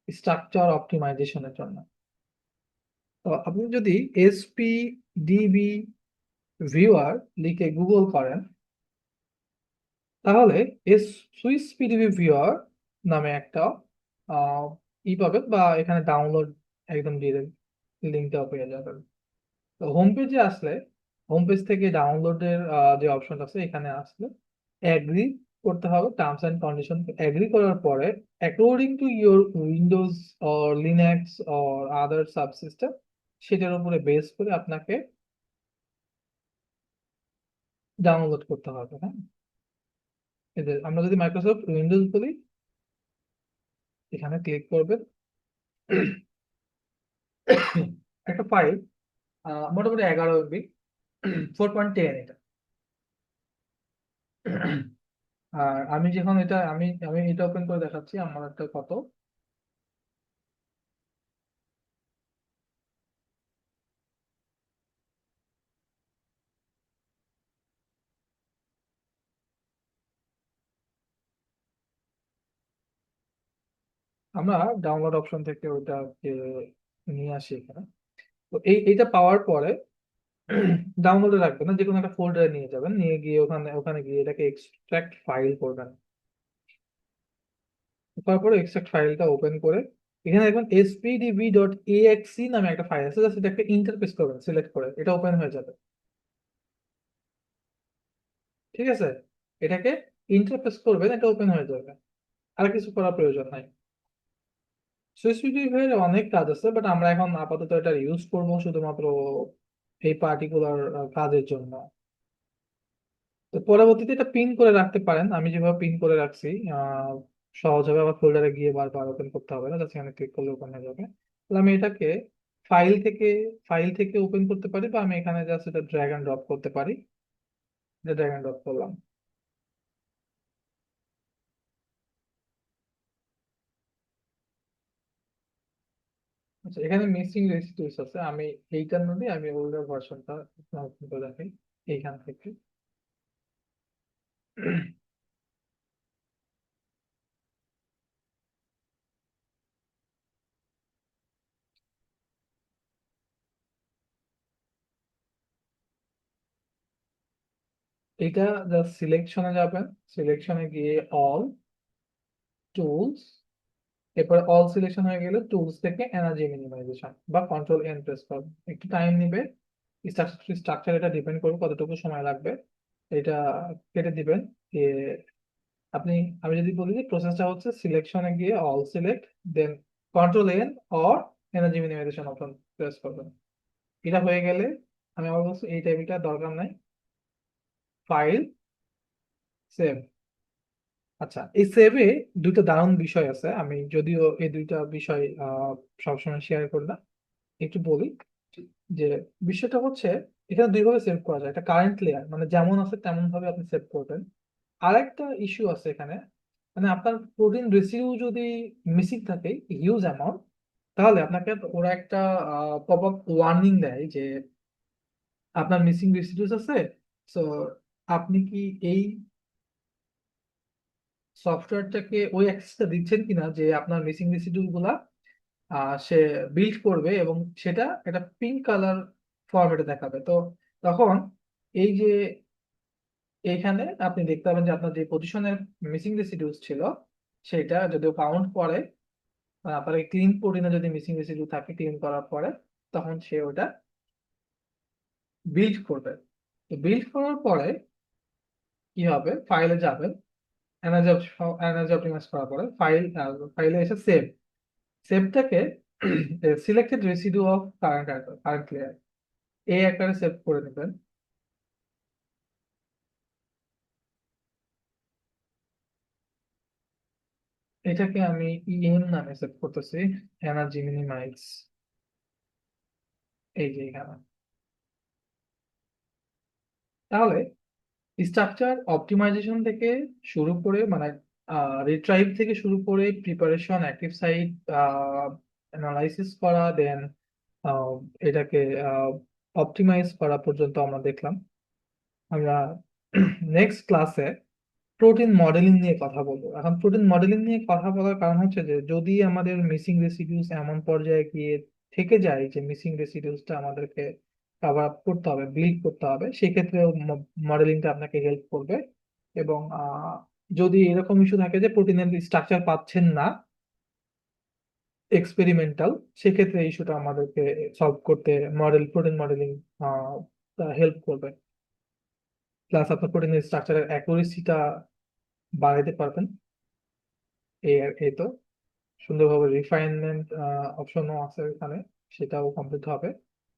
structure অপটিমাইজেশনের জন্য। তো আপনি যদি এসপিডিবি ভিউয়ার লিখে গুগল করেন, তাহলে এস সুইস পিডিবি ভিউয়ার নামে একটা আহ, পাবেন, বা এখানে ডাউনলোড একদম দিয়ে দেবেন, লিঙ্কটা পেয়ে যাবেন। তো হোম পেজে আসলে, হোম পেজ থেকে ডাউনলোডের যে অপশন আছে এখানে আসলে অ্যাগ্রি করতে হবে, টার্মস অ্যান্ড কন্ডিশন অ্যাগ্রি করার পরে according to your Windows or Linux or other subsystem, সেটার উপরে বেস করে আপনাকে ডাউনলোড করতে হবে। হ্যাঁ, এদের আমরা যদি মাইক্রোসফট উইন্ডোজ বলি, এখানে ক্লিক করবেন। একটা ফাইল মোটামুটি 11 MB, 4.10 এটা। আর আমি যখন এটা আমি আমি এটা ওপেন করে দেখাচ্ছি আমার একটা কত। আমরা ডাউনলোড অপশন থেকে ওটাকে নিয়ে আসি এখানে। তো এইটা পাওয়ার পরে ডাউনলোডে রাখবেন না, যে কোনো একটা ফোল্ডারে নিয়ে যাবেন, নিয়ে গিয়ে ওখানে ওখানে গিয়ে এটাকে এক্সট্রাক্ট ফাইল করবেন। তারপরে এক্সট্রাক্ট ফাইলটা ওপেন করে এখানে দেখবেন spdb.exe নামে একটা ফাইল আছে, জাস্ট এটাকে ইন্টারফেস করবেন, সিলেক্ট করে এটা ওপেন হয়ে যাবে। ঠিক আছে, এটাকে ইন্টারফেস করবেন, এটা ওপেন হয়ে যাবে, আর কিছু করার প্রয়োজন নাই। সুইসিডিভ এর অনেক কাজ আছে, বাট আমরা এখন আপাতত এটা ইউজ করব শুধুমাত্র এই পার্টিকুলার কাজের জন্য। তো পরবর্তীতে এটা পিন করে রাখতে পারেন, আমি যেভাবে পিন করে রাখছি সহজ হবে, আবার ফোল্ডারে গিয়ে বারবার ওপেন করতে হবে না, জাস্ট এখানে ক্লিক করলে ওপেন হয়ে যাবে। তাহলে আমি এটাকে ফাইল থেকে ফাইল থেকে ওপেন করতে পারি, বা আমি এখানে জাস্ট এটা ড্র্যাগ এন্ড ড্রপ করতে পারি। এটা ড্র্যাগ এন্ড ড্রপ করলাম। আচ্ছা, এখানে মিসিং রেসিডিউস আছে, আমি এইটার মধ্যে আমি ওল্ডার ভার্সনটা ওপেন করে রাখি এইখান থেকে। এটা জাস্ট সিলেকশনে যাবেন, সিলেকশনে গিয়ে অল টুলস, এরপর অল সিলেকশন হয়ে গেলে টুলস থেকে এনার্জি মিনিমাইজেশন বা কন্ট্রোল এন প্রেস করবেন। একটু টাইম নেবে, স্ট্রাকচার এটা ডিপেন্ড করবে কতটুকু সময় লাগবে। এটা কেটে দিবেন দিয়ে আপনি, আমি যদি বলি যে প্রসেসটা হচ্ছে সিলেকশনে গিয়ে all select, then control N or energy minimization option press করবেন। এটা হয়ে গেলে আমি আবার বলছি এই টেবিলটা দরকার নাই, ফাইল সেভ। আচ্ছা, এই সেভে দুইটা দারুণ বিষয় আছে, আমি যদিও এই দুইটা বিষয় সবসময় শেয়ার করি না, একটু বলি। যে বিষয়টা হচ্ছে, এখানে দুইভাবে সেভ করা যায়, এটা কারেন্ট লেয়ার মানে যেমন আছে তেমন ভাবে আপনি সেভ করবেন। আর একটা ইস্যু আছে এখানে, মানে আপনার প্রোটিন রেসিডিউ যদি মিসিং থাকে হিউজ অ্যামাউন্ট, তাহলে আপনাকে ওরা একটা পপ আপ ওয়ার্নিং দেয় যে আপনার মিসিং রেসিডিউস আছে। সো আপনি কি এই সফটওয়্যারটাকে ওই অ্যাক্সেসটা দিচ্ছেন কিনা যে আপনার মিসিং রেসিডিউ গুলা সে বিল্ড করবে, এবং সেটা একটা পিঙ্ক কালার ফরম্যাটে দেখাবে। তো তখন এই যে এইখানে আপনি দেখতে পাবেন যে আপনার যে পজিশনের মিসিং রেসিডিউস ছিল সেটা যদিও কাউন্ট করে, আপনার ক্লিন প্রোটিনে যদি মিসিং রেসিডিউ থাকে ক্লিন করার পরে, তখন সে ওটা বিল্ড করবে। তো বিল্ড করার পরে কি হবে, ফাইলে যাবেন, এনার্জি অপটিমাইজ করার পরে ফাইলে এসে সেভ থেকে selected residue of current layer এই আকারে সেভ করে নেবেন। এটাকে আমি ইএম নামে সেভ করতেছি, এনার্জি মিনিমাইজ, এই যে এখানে। তাহলে স্ট্রাকচার অপটিমাইজেশন থেকে শুরু করে মানে রিট্রাইভ থেকে শুরু করে প্রিপারেশন, অ্যাক্টিভ সাইট অ্যানালাইসিস করা, দেন এটাকে অপটিমাইজ করা পর্যন্ত আমরা দেখলাম। আমরা নেক্সট ক্লাসে প্রোটিন মডেলিং নিয়ে কথা বলবো। এখন প্রোটিন মডেলিং নিয়ে কথা বলার কারণ হচ্ছে যে যদি আমাদের মিসিং রেসিডিউস এমন পর্যায়ে গিয়ে থেকে যায় যে মিসিং রেসিডিউসটা আমাদেরকে কভার আপ করতে হবে, বিল্ড করতে হবে, সেক্ষেত্রেও মডেলিংটা আপনাকে হেল্প করবে। এবং যদি এরকম ইস্যু থাকে যে প্রোটিনের স্ট্রাকচার পাচ্ছেন না এক্সপেরিমেন্টাল, সেক্ষেত্রে ইস্যুটা আমাদেরকে সলভ করতে প্রোটিন মডেলিং হেল্প করবে। প্লাস আপনার প্রোটিনের স্ট্রাকচারের অ্যাকুরেসিটা বাড়াইতে পারবেন। এই তো সুন্দরভাবে রিফাইনমেন্ট অপশনও আছে এখানে, সেটাও কমপ্লিট হবে।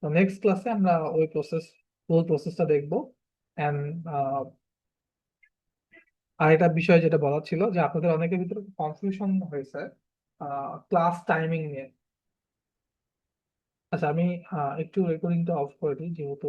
তো নেক্সট ক্লাসে আমরা ওই ফুল প্রসেসটা দেখবো। অ্যান্ড আরেকটা বিষয় যেটা বলা ছিল যে আপনাদের অনেকের ভিতরে কনফিউশন হয়েছে ক্লাস টাইমিং নিয়ে। আচ্ছা, আমি একটু রেকর্ডিংটা অফ করে দিই যেহেতু